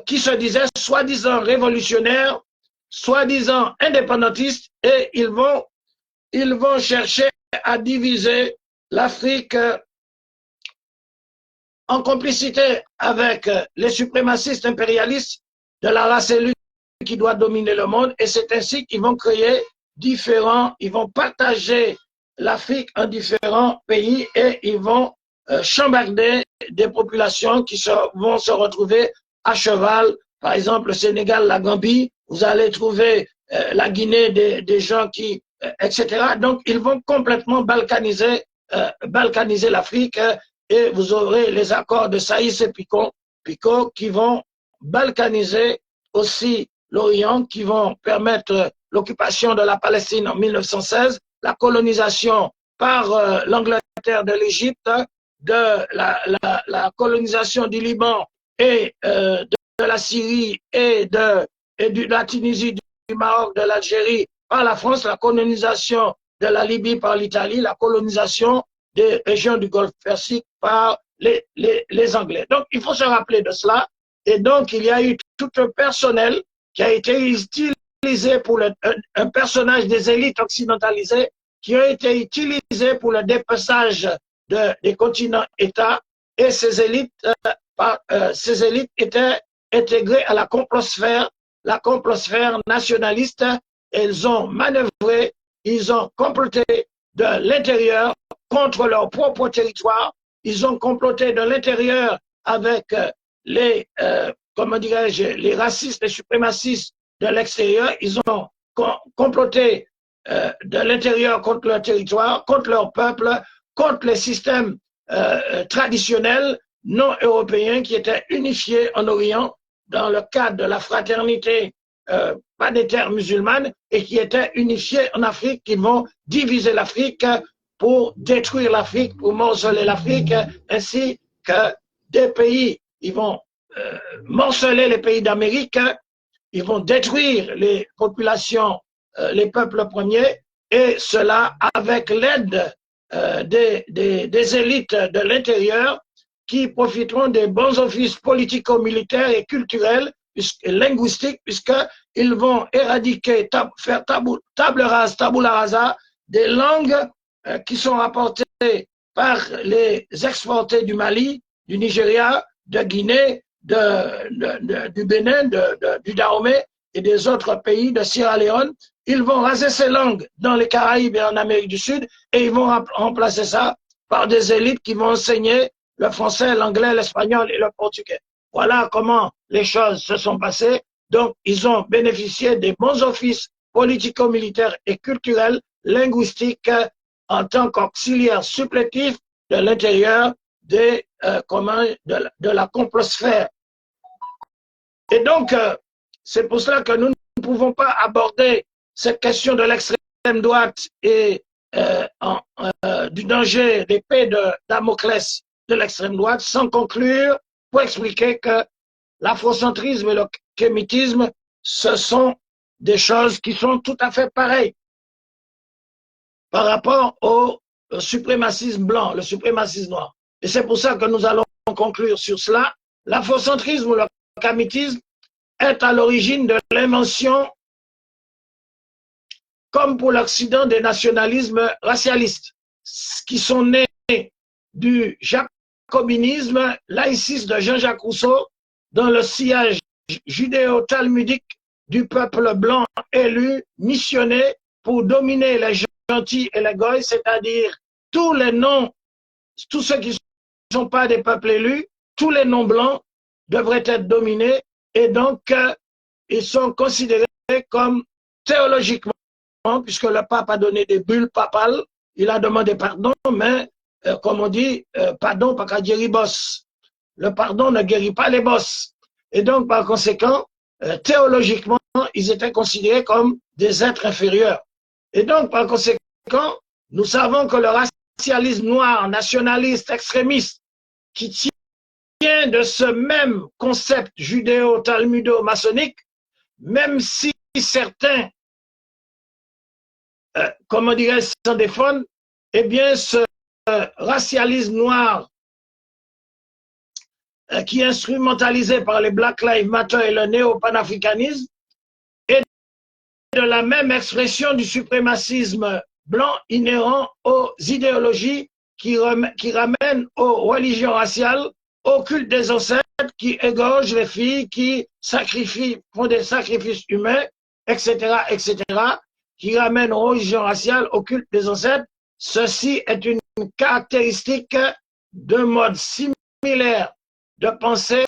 Speaker 2: qui se disaient soi-disant révolutionnaires, soi-disant indépendantistes, et ils vont chercher à diviser l'Afrique en complicité avec les suprémacistes impérialistes de la race élue qui doit dominer le monde. Et c'est ainsi qu'ils vont créer ils vont partager l'Afrique en différents pays et ils vont chambarder des populations qui vont se retrouver à cheval. Par exemple, le Sénégal, la Gambie, vous allez trouver la Guinée, des gens qui, etc. Donc, ils vont complètement balkaniser l'Afrique et vous aurez les accords de Saïs et Picot qui vont balkaniser aussi l'Orient, qui vont permettre l'occupation de la Palestine en 1916, la colonisation par l'Angleterre de l'Égypte, de la colonisation du Liban et de la Syrie et de la Tunisie, du Maroc, de l'Algérie par la France, la colonisation de la Libye par l'Italie, la colonisation des régions du Golfe Persique par les Anglais. Donc, il faut se rappeler de cela. Et donc, il y a eu tout un personnel qui a été utilisé pour un personnage des élites occidentalisées qui a été utilisé pour le dépeçage des continents-États. Et ces élites étaient intégrées à la complosphère nationaliste. Elles ont manœuvré, ils ont comploté de l'intérieur contre leur propre territoire. Ils ont comploté de l'intérieur avec les racistes, les suprémacistes de l'extérieur. Ils ont comploté de l'intérieur contre leur territoire, contre leur peuple, contre les systèmes traditionnels non européens qui étaient unifiés en Orient dans le cadre de la fraternité planétaire musulmane et qui étaient unifiés en Afrique, qui vont diviser l'Afrique pour détruire l'Afrique, pour morceler l'Afrique, ainsi que des pays. Ils vont morceler les pays d'Amérique, ils vont détruire les populations, les peuples premiers, et cela avec l'aide des élites de l'intérieur qui profiteront des bons offices politico-militaires et culturels et linguistiques, puisqu'ils vont éradiquer, faire tabula rasa des langues qui sont rapportées par les exportés du Mali, du Nigeria, de Guinée, du Bénin, du Dahomey et des autres pays, de Sierra Leone. Ils vont raser ces langues dans les Caraïbes et en Amérique du Sud et ils vont remplacer ça par des élites qui vont enseigner le français, l'anglais, l'espagnol et le portugais. Voilà comment les choses se sont passées. Donc, ils ont bénéficié des bons offices politico-militaires et culturels, linguistiques, en tant qu'auxiliaires supplétifs de l'intérieur de la complosphère. Et donc, c'est pour cela que nous ne pouvons pas aborder cette question de l'extrême droite et du danger d'épée de Damoclès de l'extrême droite sans conclure pour expliquer que l'afrocentrisme et le kémitisme, ce sont des choses qui sont tout à fait pareilles par rapport au suprémacisme blanc, le suprémacisme noir. Et c'est pour ça que nous allons conclure sur cela. L'afrocentrisme ou le kémitisme est à l'origine de l'invention, comme pour l'Occident, des nationalismes racialistes, qui sont nés du jacobinisme laïciste de Jean-Jacques Rousseau, dans le sillage judéo-talmudique du peuple blanc élu, missionné pour dominer les gentils et les goïs, c'est-à-dire tous ceux qui ne sont pas des peuples élus, tous les non-blancs devraient être dominés, et donc ils sont considérés comme théologiquement, puisque le pape a donné des bulles papales, il a demandé pardon, mais comme on dit, pardon pas qu'à guérir boss. Le pardon ne guérit pas les boss. Et donc, par conséquent, théologiquement, ils étaient considérés comme des êtres inférieurs. Et donc, par conséquent, nous savons que le racialisme noir, nationaliste, extrémiste, qui tient de ce même concept judéo-talmudo-maçonnique, même si certains, comment dirais-je, s'en défendent, eh bien, ce racialisme noir qui est instrumentalisé par les Black Lives Matter et le néo-panafricanisme est de la même expression du suprémacisme blanc inhérent aux idéologies qui ramènent aux religions raciales, au culte des ancêtres, qui égorgent les filles, qui sacrifient, font des sacrifices humains, etc., etc., qui ramènent aux religions raciales, au culte des ancêtres. Ceci est une caractéristique d'un mode similaire de pensée,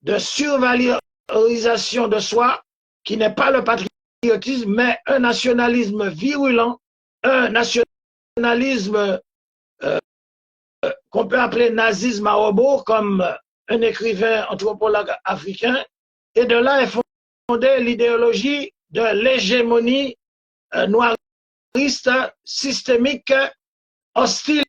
Speaker 2: de survalorisation de soi, qui n'est pas le patriotisme, mais un nationalisme virulent, un nationalisme qu'on peut appeler nazisme à rebours, comme un écrivain anthropologue africain. Et de là est fondée l'idéologie de l'hégémonie noiriste, systémique, hostile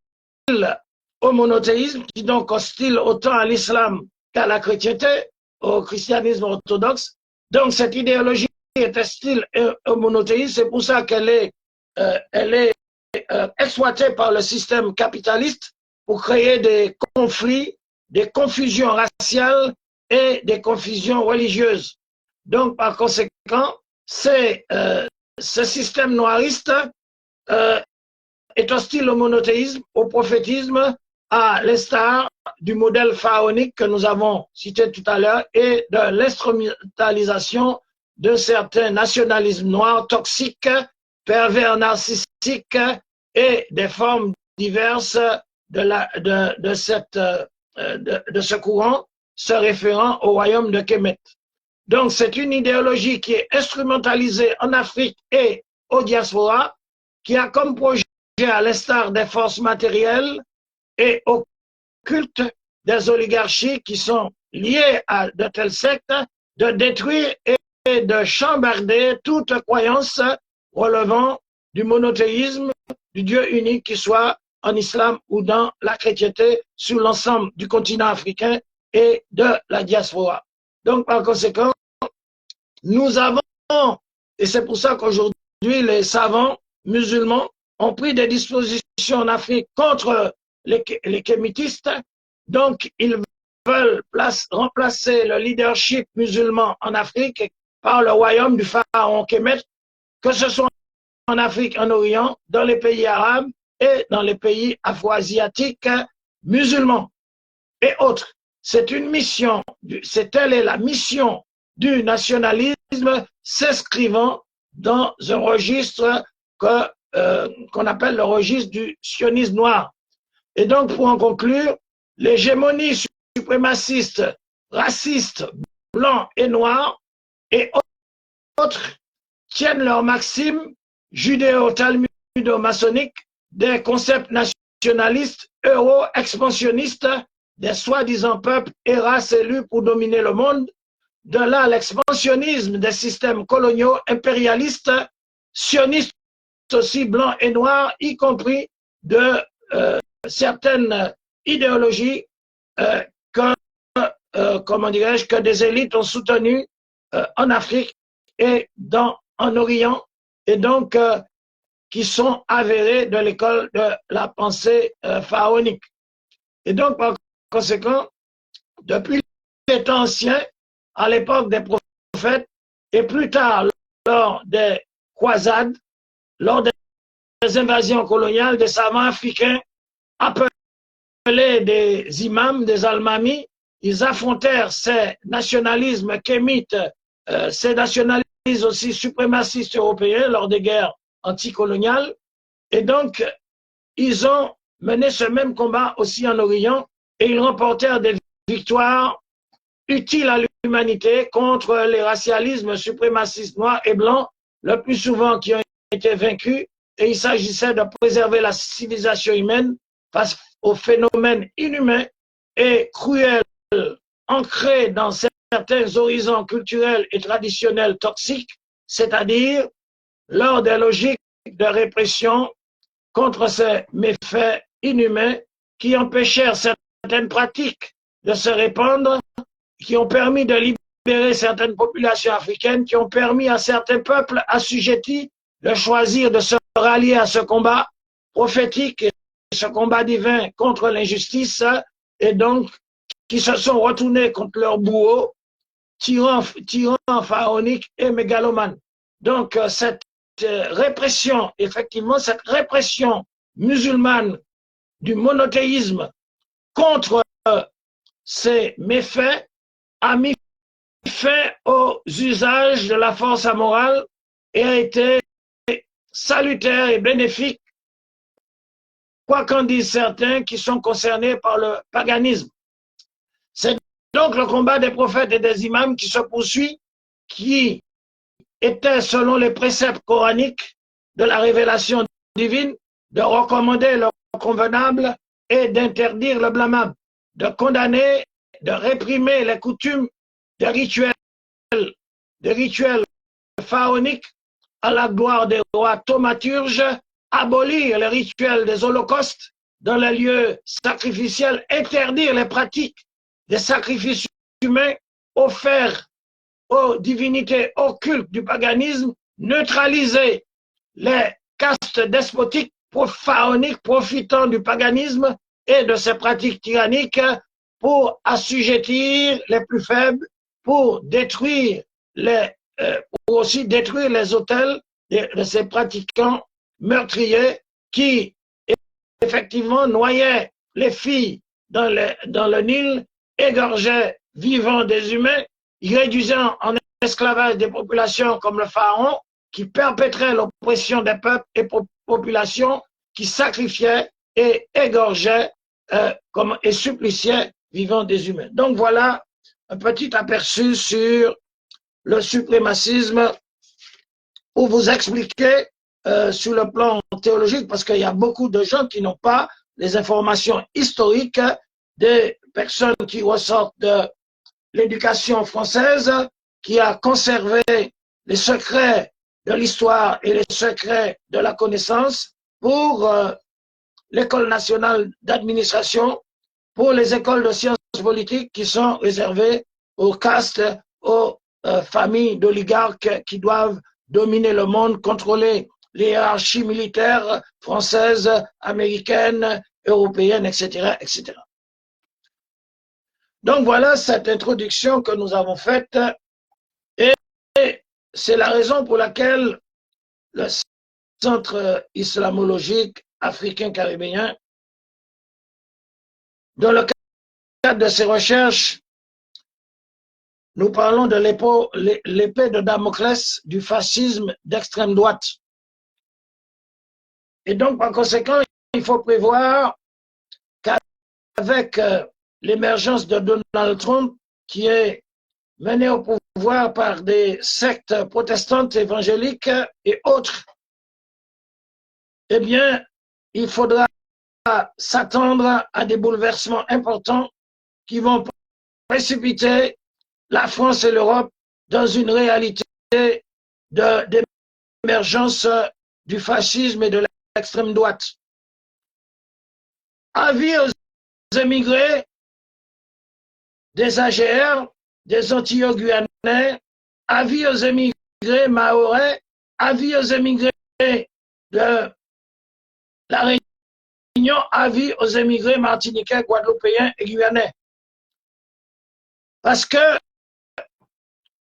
Speaker 2: au monothéisme, qui est donc hostile autant à l'islam qu'à la chrétienté, au christianisme orthodoxe. Donc cette idéologie est hostile au monothéisme, c'est pour ça qu'elle est, exploitée par le système capitaliste pour créer des conflits, des confusions raciales et des confusions religieuses. Donc par conséquent, ce système noiriste est hostile au monothéisme, au prophétisme, à l'instar du modèle pharaonique que nous avons cité tout à l'heure et de l'instrumentalisation de certains nationalismes noirs toxiques, pervers narcissiques et des formes diverses de ce courant se référant au royaume de Kemet. Donc c'est une idéologie qui est instrumentalisée en Afrique et au diaspora, qui a comme projet, à l'instar des forces matérielles et au culte des oligarchies qui sont liées à de telles sectes, de détruire et de chambarder toute croyance relevant du monothéisme, du Dieu unique, qui soit en islam ou dans la chrétienté, sur l'ensemble du continent africain et de la diaspora. Donc, par conséquent, nous avons, et c'est pour ça qu'aujourd'hui, les savants musulmans ont pris des dispositions en Afrique contre les kémitistes. Donc, ils veulent remplacer le leadership musulman en Afrique par le royaume du pharaon Kemet, que ce soit en Afrique, en Orient, dans les pays arabes et dans les pays afro-asiatiques musulmans et autres. C'est une mission, telle est la mission du nationalisme s'inscrivant dans un registre qu'on appelle le registre du sionisme noir. Et donc, pour en conclure, l'hégémonie suprémaciste, raciste, blanc et noir et autres tiennent leurs maximes judéo-talmudo-maçonniques des concepts nationalistes, euro-expansionnistes, des soi-disant peuples et races élus pour dominer le monde. De là, l'expansionnisme des systèmes coloniaux, impérialistes, sionistes aussi, blancs et noirs, y compris de certaines idéologies comment dirais-je, que des élites ont soutenues en Afrique et en Orient, et donc qui sont avérées de l'école de la pensée pharaonique. Et donc, par conséquent, depuis les temps anciens, à l'époque des prophètes, et plus tard, lors des croisades, lors des invasions coloniales, des savants africains appelés des imams, des almamis, ils affrontèrent ces nationalismes kémites, ces nationalismes aussi suprémacistes européens lors des guerres anticoloniales. Et donc, ils ont mené ce même combat aussi en Orient et ils remportèrent des victoires utile à l'humanité contre les racialismes suprémacistes noirs et blancs, le plus souvent qui ont été vaincus, et il s'agissait de préserver la civilisation humaine face aux phénomènes inhumains et cruels ancrés dans certains horizons culturels et traditionnels toxiques, c'est-à-dire lors des logiques de répression contre ces méfaits inhumains qui empêchèrent certaines pratiques de se répandre, qui ont permis de libérer certaines populations africaines, qui ont permis à certains peuples assujettis de choisir de se rallier à ce combat prophétique et ce combat divin contre l'injustice, et donc qui se sont retournés contre leurs bourreaux, tyrans pharaoniques et mégalomanes. Donc cette répression, effectivement, cette répression musulmane du monothéisme contre ces méfaits a mis fin aux usages de la force amorale et a été salutaire et bénéfique, quoi qu'en disent certains qui sont concernés par le paganisme. C'est donc le combat des prophètes et des imams qui se poursuit, qui était, selon les préceptes coraniques de la révélation divine, de recommander le convenable et d'interdire le blâmable, de condamner, de réprimer les coutumes, des rituels pharaoniques à la gloire des rois thaumaturges, abolir les rituels des holocaustes dans les lieux sacrificiels, interdire les pratiques des sacrifices humains offerts aux divinités occultes du paganisme, neutraliser les castes despotiques pharaoniques profitant du paganisme et de ses pratiques tyranniques pour assujettir les plus faibles, pour détruire pour aussi détruire les autels de ces pratiquants meurtriers qui effectivement noyaient les filles dans le Nil, égorgeaient vivants des humains, réduisant en esclavage des populations comme le pharaon, qui perpétrait l'oppression des peuples et populations, qui sacrifiaient et égorgeaient et suppliciaient vivants des humains. Donc voilà un petit aperçu sur le suprémacisme pour vous expliquer sur le plan théologique, parce qu'il y a beaucoup de gens qui n'ont pas les informations historiques des personnes qui ressortent de l'éducation française, qui a conservé les secrets de l'histoire et les secrets de la connaissance pour l'école nationale d'administration, pour les écoles de sciences politiques qui sont réservées aux castes, aux familles d'oligarques qui doivent dominer le monde, contrôler les hiérarchies militaires françaises, américaines, européennes, etc., etc. Donc voilà cette introduction que nous avons faite et c'est la raison pour laquelle le Centre islamologique africain-caribéen, dans le cadre de ses recherches, nous parlons de l'épée de Damoclès du fascisme d'extrême droite. Et donc, par conséquent, il faut prévoir qu'avec l'émergence de Donald Trump, qui est mené au pouvoir par des sectes protestantes évangéliques et autres, eh bien, il faudra s'attendre à des bouleversements importants qui vont précipiter la France et l'Europe dans une réalité d'émergence du fascisme et de l'extrême droite. Avis aux émigrés des AGR, des Antillais-Guyanais, avis aux émigrés mahorais, avis aux émigrés de la Réunion, avis aux émigrés martiniquais, guadeloupéens et guyanais. Parce que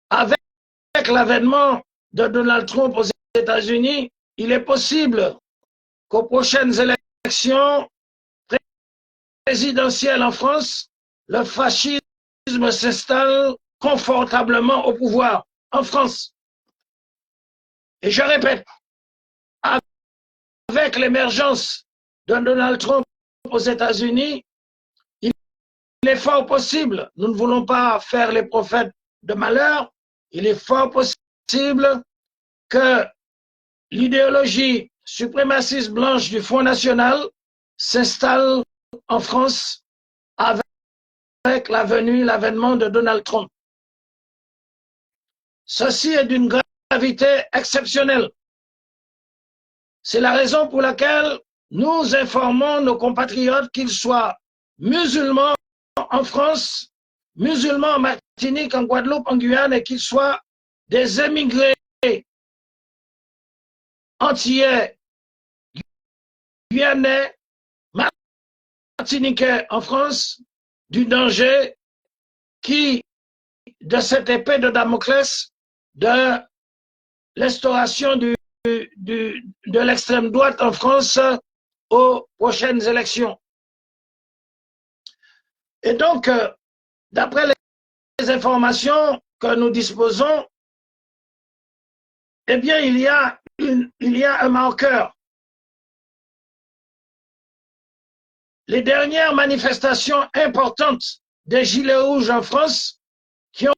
Speaker 2: avec l'avènement de Donald Trump aux États-Unis, il est possible qu'aux prochaines élections présidentielles en France, le fascisme s'installe confortablement au pouvoir en France. Et je répète, avec l'émergence de Donald Trump aux États-Unis, il est fort possible, nous ne voulons pas faire les prophètes de malheur, il est fort possible que l'idéologie suprémaciste blanche du Front National s'installe en France avec l'avènement de Donald Trump. Ceci est d'une gravité exceptionnelle. C'est la raison pour laquelle nous informons nos compatriotes, qu'ils soient musulmans en France, musulmans en Martinique, en Guadeloupe, en Guyane, et qu'ils soient des émigrés antillais, guyanais, martiniquais en France, du danger de cette épée de Damoclès, de l'instauration de l'extrême droite en France aux prochaines élections. Et donc, d'après les informations que nous disposons, eh bien, il y a un marqueur. Les dernières manifestations importantes des Gilets rouges en France, qui ont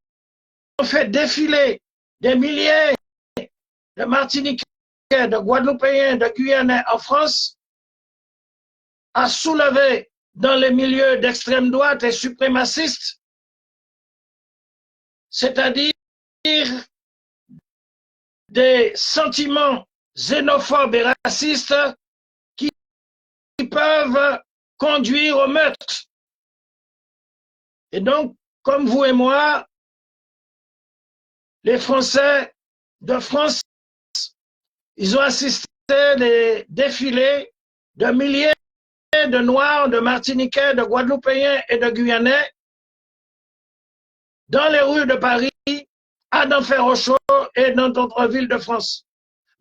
Speaker 2: fait défiler des milliers de Martiniquais, de Guadeloupéens, de Guyanais en France, a soulevé dans les milieux d'extrême droite et suprémacistes, c'est-à-dire des sentiments xénophobes et racistes qui peuvent conduire au meurtre. Et donc, comme vous et moi, les Français de France, ils ont assisté à des défilés de milliers de Noirs, de Martiniquais, de Guadeloupéens et de Guyanais dans les rues de Paris, à Denfert-Rochereau et dans d'autres villes de France.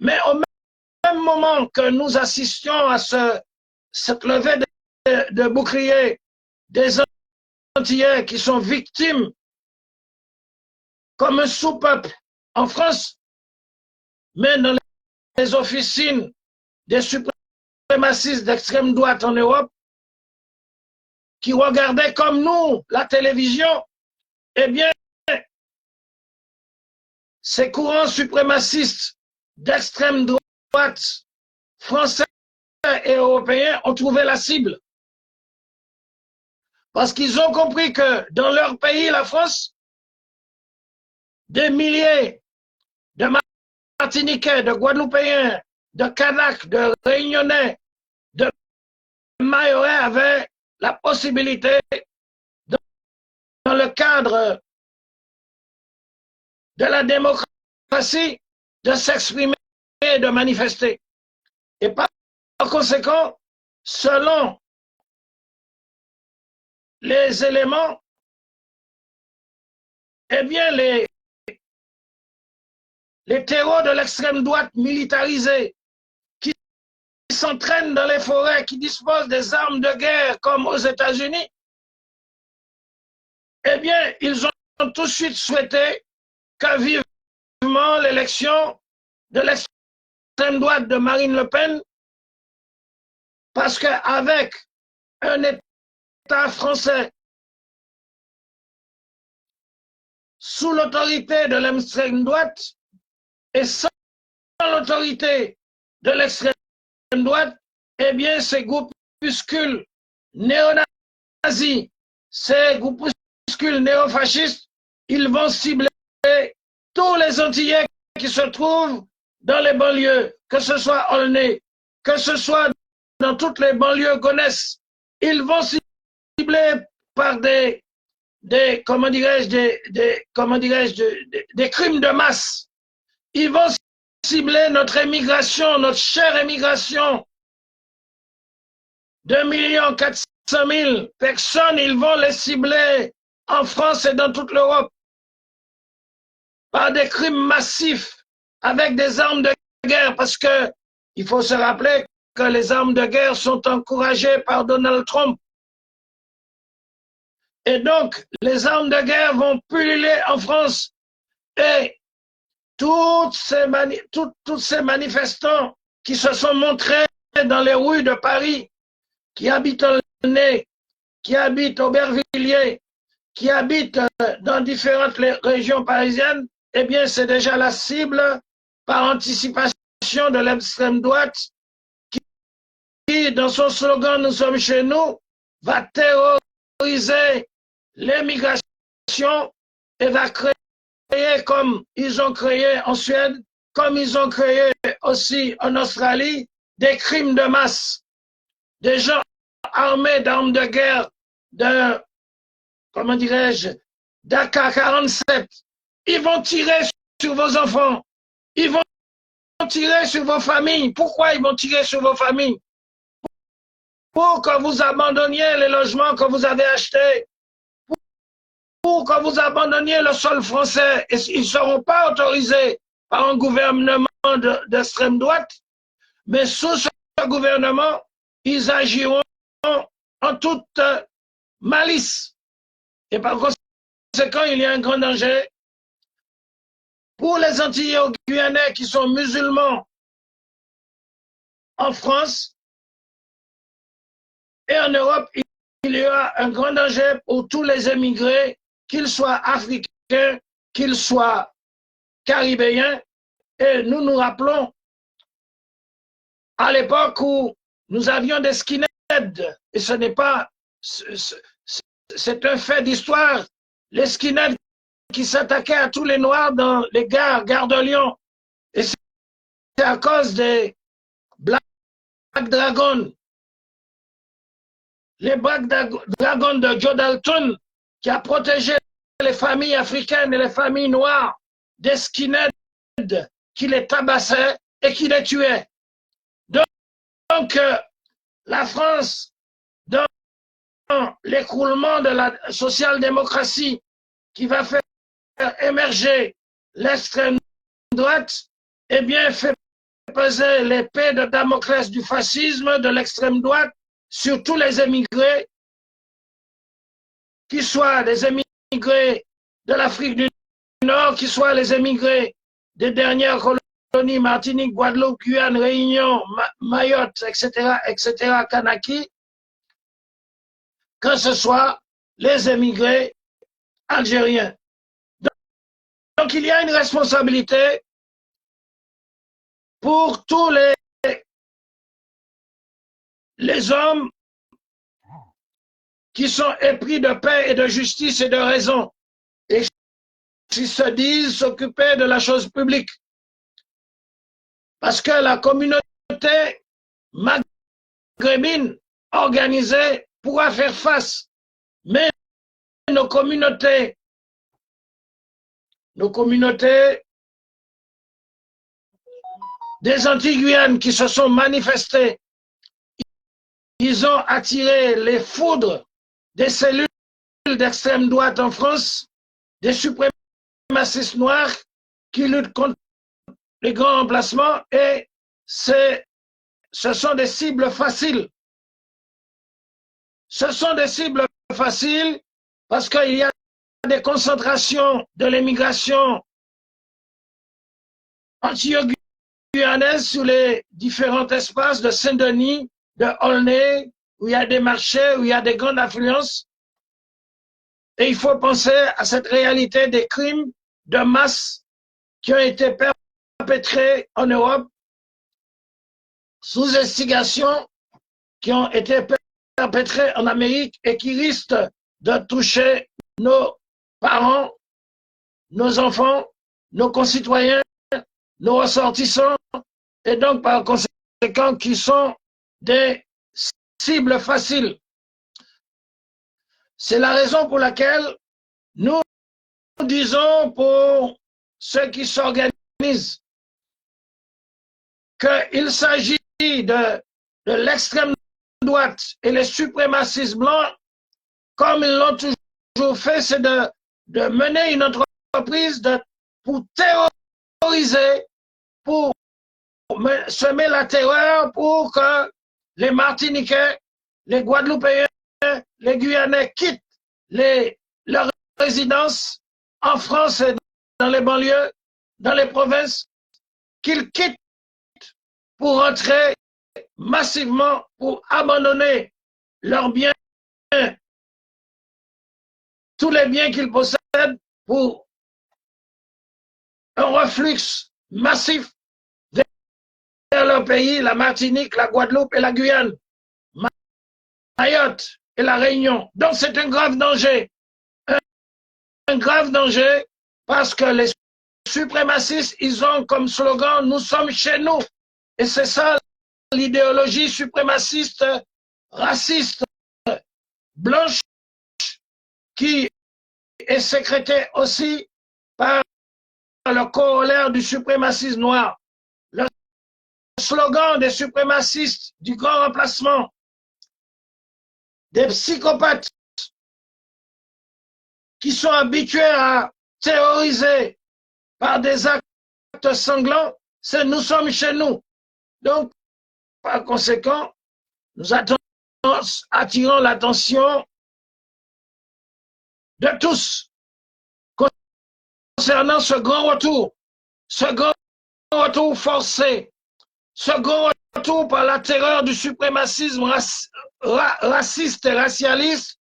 Speaker 2: Mais au même moment que nous assistions à cette levée de boucliers des Antillais qui sont victimes comme un sous-peuple en France, mais dans les officines des suprémacistes d'extrême droite en Europe, qui regardaient comme nous la télévision, eh bien, ces courants suprémacistes d'extrême droite français et européens ont trouvé la cible. Parce qu'ils ont compris que dans leur pays, la France, des milliers de Martiniquais, de Guadeloupéens, de Kanaks, de Réunionnais, de Mahorais avaient la possibilité, dans le cadre de la démocratie, de s'exprimer et de manifester. Et par conséquent, selon les éléments, eh bien, les terreaux de l'extrême droite militarisés qui s'entraînent dans les forêts, qui disposent des armes de guerre comme aux États-Unis, eh bien, ils ont tout de suite souhaité que vivement l'élection de l'extrême droite de Marine Le Pen, parce qu'avec un État français sous l'autorité de l'extrême droite et sans l'autorité de l'extrême droite, eh bien, ces groupuscules néo-nazis, ces groupuscules néo-fascistes, ils vont cibler tous les Antillais qui se trouvent dans les banlieues, que ce soit Aulnay, que ce soit dans toutes les banlieues gonesse. Ils vont cibler par des comment dirais-je, des crimes de masse. Ils vont cibler notre émigration, notre chère émigration, 2 400 000 personnes, ils vont les cibler en France et dans toute l'Europe par des crimes massifs avec des armes de guerre, parce que il faut se rappeler que les armes de guerre sont encouragées par Donald Trump. Et donc, les armes de guerre vont pulluler en France. Et tous ces manifestants qui se sont montrés dans les rues de Paris, qui habitent Aulnay, qui habitent Aubervilliers, qui habitent dans différentes régions parisiennes, eh bien, c'est déjà la cible par anticipation de l'extrême droite qui, dans son slogan « Nous sommes chez nous », va terroriser l'immigration et va créer, comme ils ont créé en Suède, comme ils ont créé aussi en Australie, des crimes de masse. Des gens armés d'armes de guerre, de, comment dirais-je, d'AK-47. Ils vont tirer sur vos enfants. Ils vont tirer sur vos familles. Pourquoi ils vont tirer sur vos familles? Pour que vous abandonniez les logements que vous avez achetés. Pour que vous abandonniez le sol français. Et ils ne seront pas autorisés par un gouvernement d'extrême droite. Mais sous ce gouvernement, ils agiront en toute malice. Et par conséquent, il y a un grand danger pour les Antillais guyanais qui sont musulmans en France et en Europe. Il y aura un grand danger pour tous les émigrés, qu'ils soient africains, qu'ils soient caribéens. Et nous nous rappelons à l'époque où nous avions des skinheads, et ce n'est pas, c'est un fait d'histoire, les skinheads qui s'attaquaient à tous les Noirs dans les gares de Lyon. Et c'est à cause des Black Dragons, les Black Dragons de Joe Dalton, qui a protégé les familles africaines et les familles noires des skinheads qui les tabassaient et qui les tuaient. Donc, la France, dans l'écroulement de la social-démocratie qui va faire émerger l'extrême droite, eh bien, fait peser l'épée de Damoclès du fascisme, de l'extrême droite, sur tous les émigrés, qu'ils soient des émigrés de l'Afrique du Nord, qu'ils soient les émigrés des dernières colonies, Martinique, Guadeloupe, Guyane, Réunion, Mayotte, etc., Kanaki, que ce soit les émigrés algériens. Donc, il y a une responsabilité pour tous les hommes qui sont épris de paix et de justice et de raison et qui se disent s'occuper de la chose publique. Parce que la communauté maghrébine organisée pourra faire face. Mais nos communautés des Antilles-Guyane qui se sont manifestées, ils ont attiré les foudres des cellules d'extrême droite en France, des suprémacistes noirs qui luttent contre les grands emplacements, et ce sont des cibles faciles. Ce sont des cibles faciles parce qu'il y a des concentrations de l'immigration antillo-guyanaise sur les différents espaces de Saint-Denis, de Aulnay, où il y a des marchés, où il y a des grandes affluences. Et il faut penser à cette réalité des crimes de masse qui ont été perpétrés en Europe sous instigation, qui ont été perpétrés en Amérique et qui risquent de toucher nos parents, nos enfants, nos concitoyens, nos ressortissants, et donc par conséquent qui sont des cibles faciles. C'est la raison pour laquelle nous disons pour ceux qui s'organisent qu'il s'agit de l'extrême droite et les suprémacistes blancs, comme ils l'ont toujours fait, c'est de mener une entreprise pour terroriser, pour semer la terreur pour que les Martiniquais, les Guadeloupéens, les Guyanais quittent leurs résidences en France et dans les banlieues, dans les provinces, qu'ils quittent pour rentrer massivement, pour abandonner leurs biens tous les biens qu'ils possèdent pour un reflux massif vers leur pays, la Martinique, la Guadeloupe et la Guyane, Mayotte et la Réunion. Donc c'est un grave danger. Un grave danger parce que les suprémacistes, ils ont comme slogan « Nous sommes chez nous ». Et c'est ça l'idéologie suprémaciste, raciste, blanche, qui est sécrétée aussi par le corollaire du suprémacisme noir. Le slogan des suprémacistes du grand remplacement, des psychopathes qui sont habitués à terroriser par des actes sanglants, c'est « Nous sommes chez nous ». Donc, par conséquent, nous attirons l'attention de tous concernant ce grand retour forcé, ce grand retour par la terreur du suprémacisme raciste et racialiste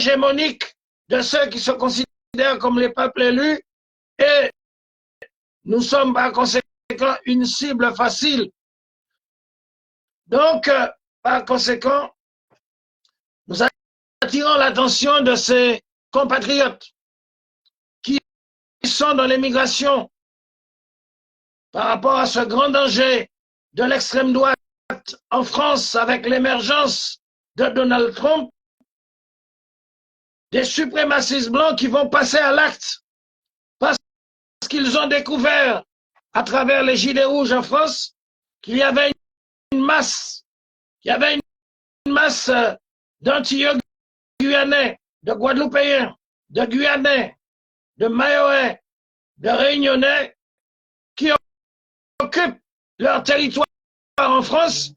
Speaker 2: hégémonique de ceux qui se considèrent comme les peuples élus, et nous sommes par conséquent une cible facile. Donc, par conséquent, nous attirons l'attention de ces compatriotes qui sont dans l'émigration par rapport à ce grand danger de l'extrême droite en France avec l'émergence de Donald Trump, des suprémacistes blancs qui vont passer à l'acte parce qu'ils ont découvert à travers les gilets rouges en France qu'il y avait une masse d'Antillais guyanais, de Guadeloupéens, de Guyanais, de Mahorais, de Réunionnais qui occupent leur territoire en France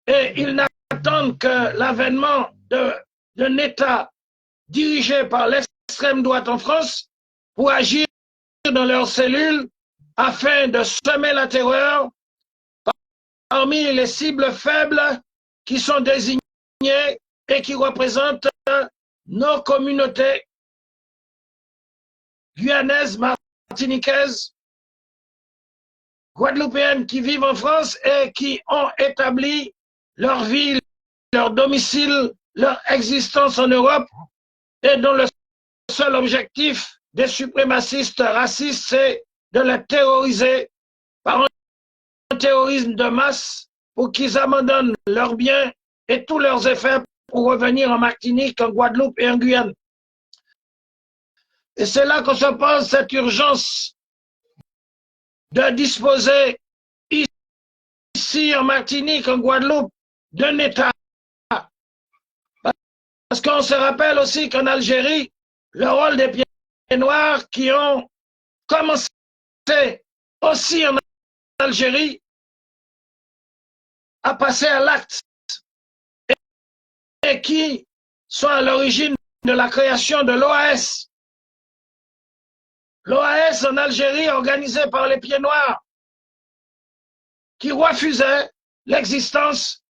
Speaker 2: et ils n'attendent que l'avènement d'un État dirigé par l'extrême droite en France pour agir dans leurs cellules afin de semer la terreur parmi les cibles faibles qui sont désignées et qui représentent nos communautés guyanaises, martiniquaises, guadeloupéennes qui vivent en France et qui ont établi leur vie, leur domicile, leur existence en Europe et dont le seul objectif des suprémacistes racistes, c'est de les terroriser par un terrorisme de masse pour qu'ils abandonnent leurs biens et tous leurs effets pour revenir en Martinique, en Guadeloupe et en Guyane. Et c'est là qu'on se pose cette urgence de disposer ici en Martinique, en Guadeloupe, d'un État. Parce qu'on se rappelle aussi qu'en Algérie, le rôle des pieds noirs qui ont commencé aussi en Algérie à passer à l'acte et qui sont à l'origine de la création de l'OAS. L'OAS en Algérie organisée par les pieds noirs qui refusaient l'existence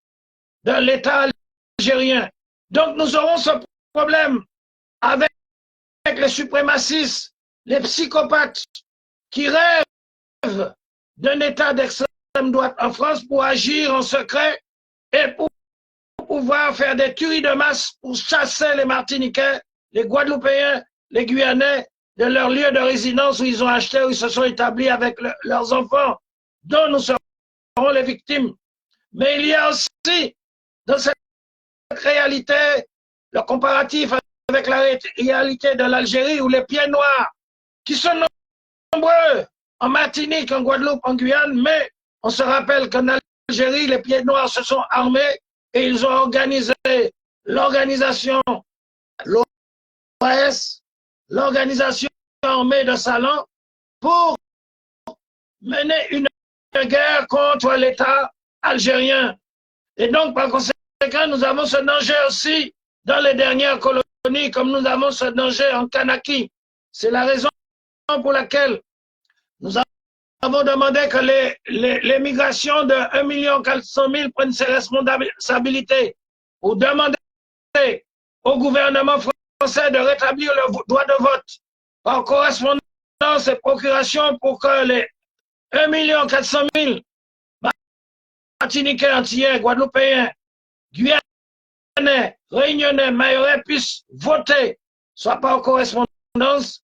Speaker 2: de l'État algérien. Donc nous aurons ce problème avec les suprémacistes, les psychopathes qui rêvent d'un État d'extrême droite en France pour agir en secret et pour pouvoir faire des tueries de masse pour chasser les Martiniquais, les Guadeloupéens, les Guyanais de leur lieu de résidence où ils ont acheté, où ils se sont établis avec leurs enfants, dont nous serons les victimes. Mais il y a aussi dans cette réalité le comparatif avec la réalité de l'Algérie où les pieds noirs, qui sont nombreux en Martinique, en Guadeloupe, en Guyane, mais on se rappelle qu'en Algérie, les pieds noirs se sont armés et ils ont organisé l'organisation, l'OAS, l'organisation armée de Salon, pour mener une guerre contre l'État algérien. Et donc, par conséquent, nous avons ce danger aussi dans les dernières colonies, comme nous avons ce danger en Kanaki. C'est la raison pour laquelle nous avons demandé que l'émigration de 1 400 000 prenne ses responsabilités pour demander au gouvernement Français de rétablir le droit de vote par correspondance et procuration pour que les 1 400 000 Martiniquais, Antillais, Guadeloupéens, Guyanais, Réunionnais, Mahorais puissent voter, soit par correspondance,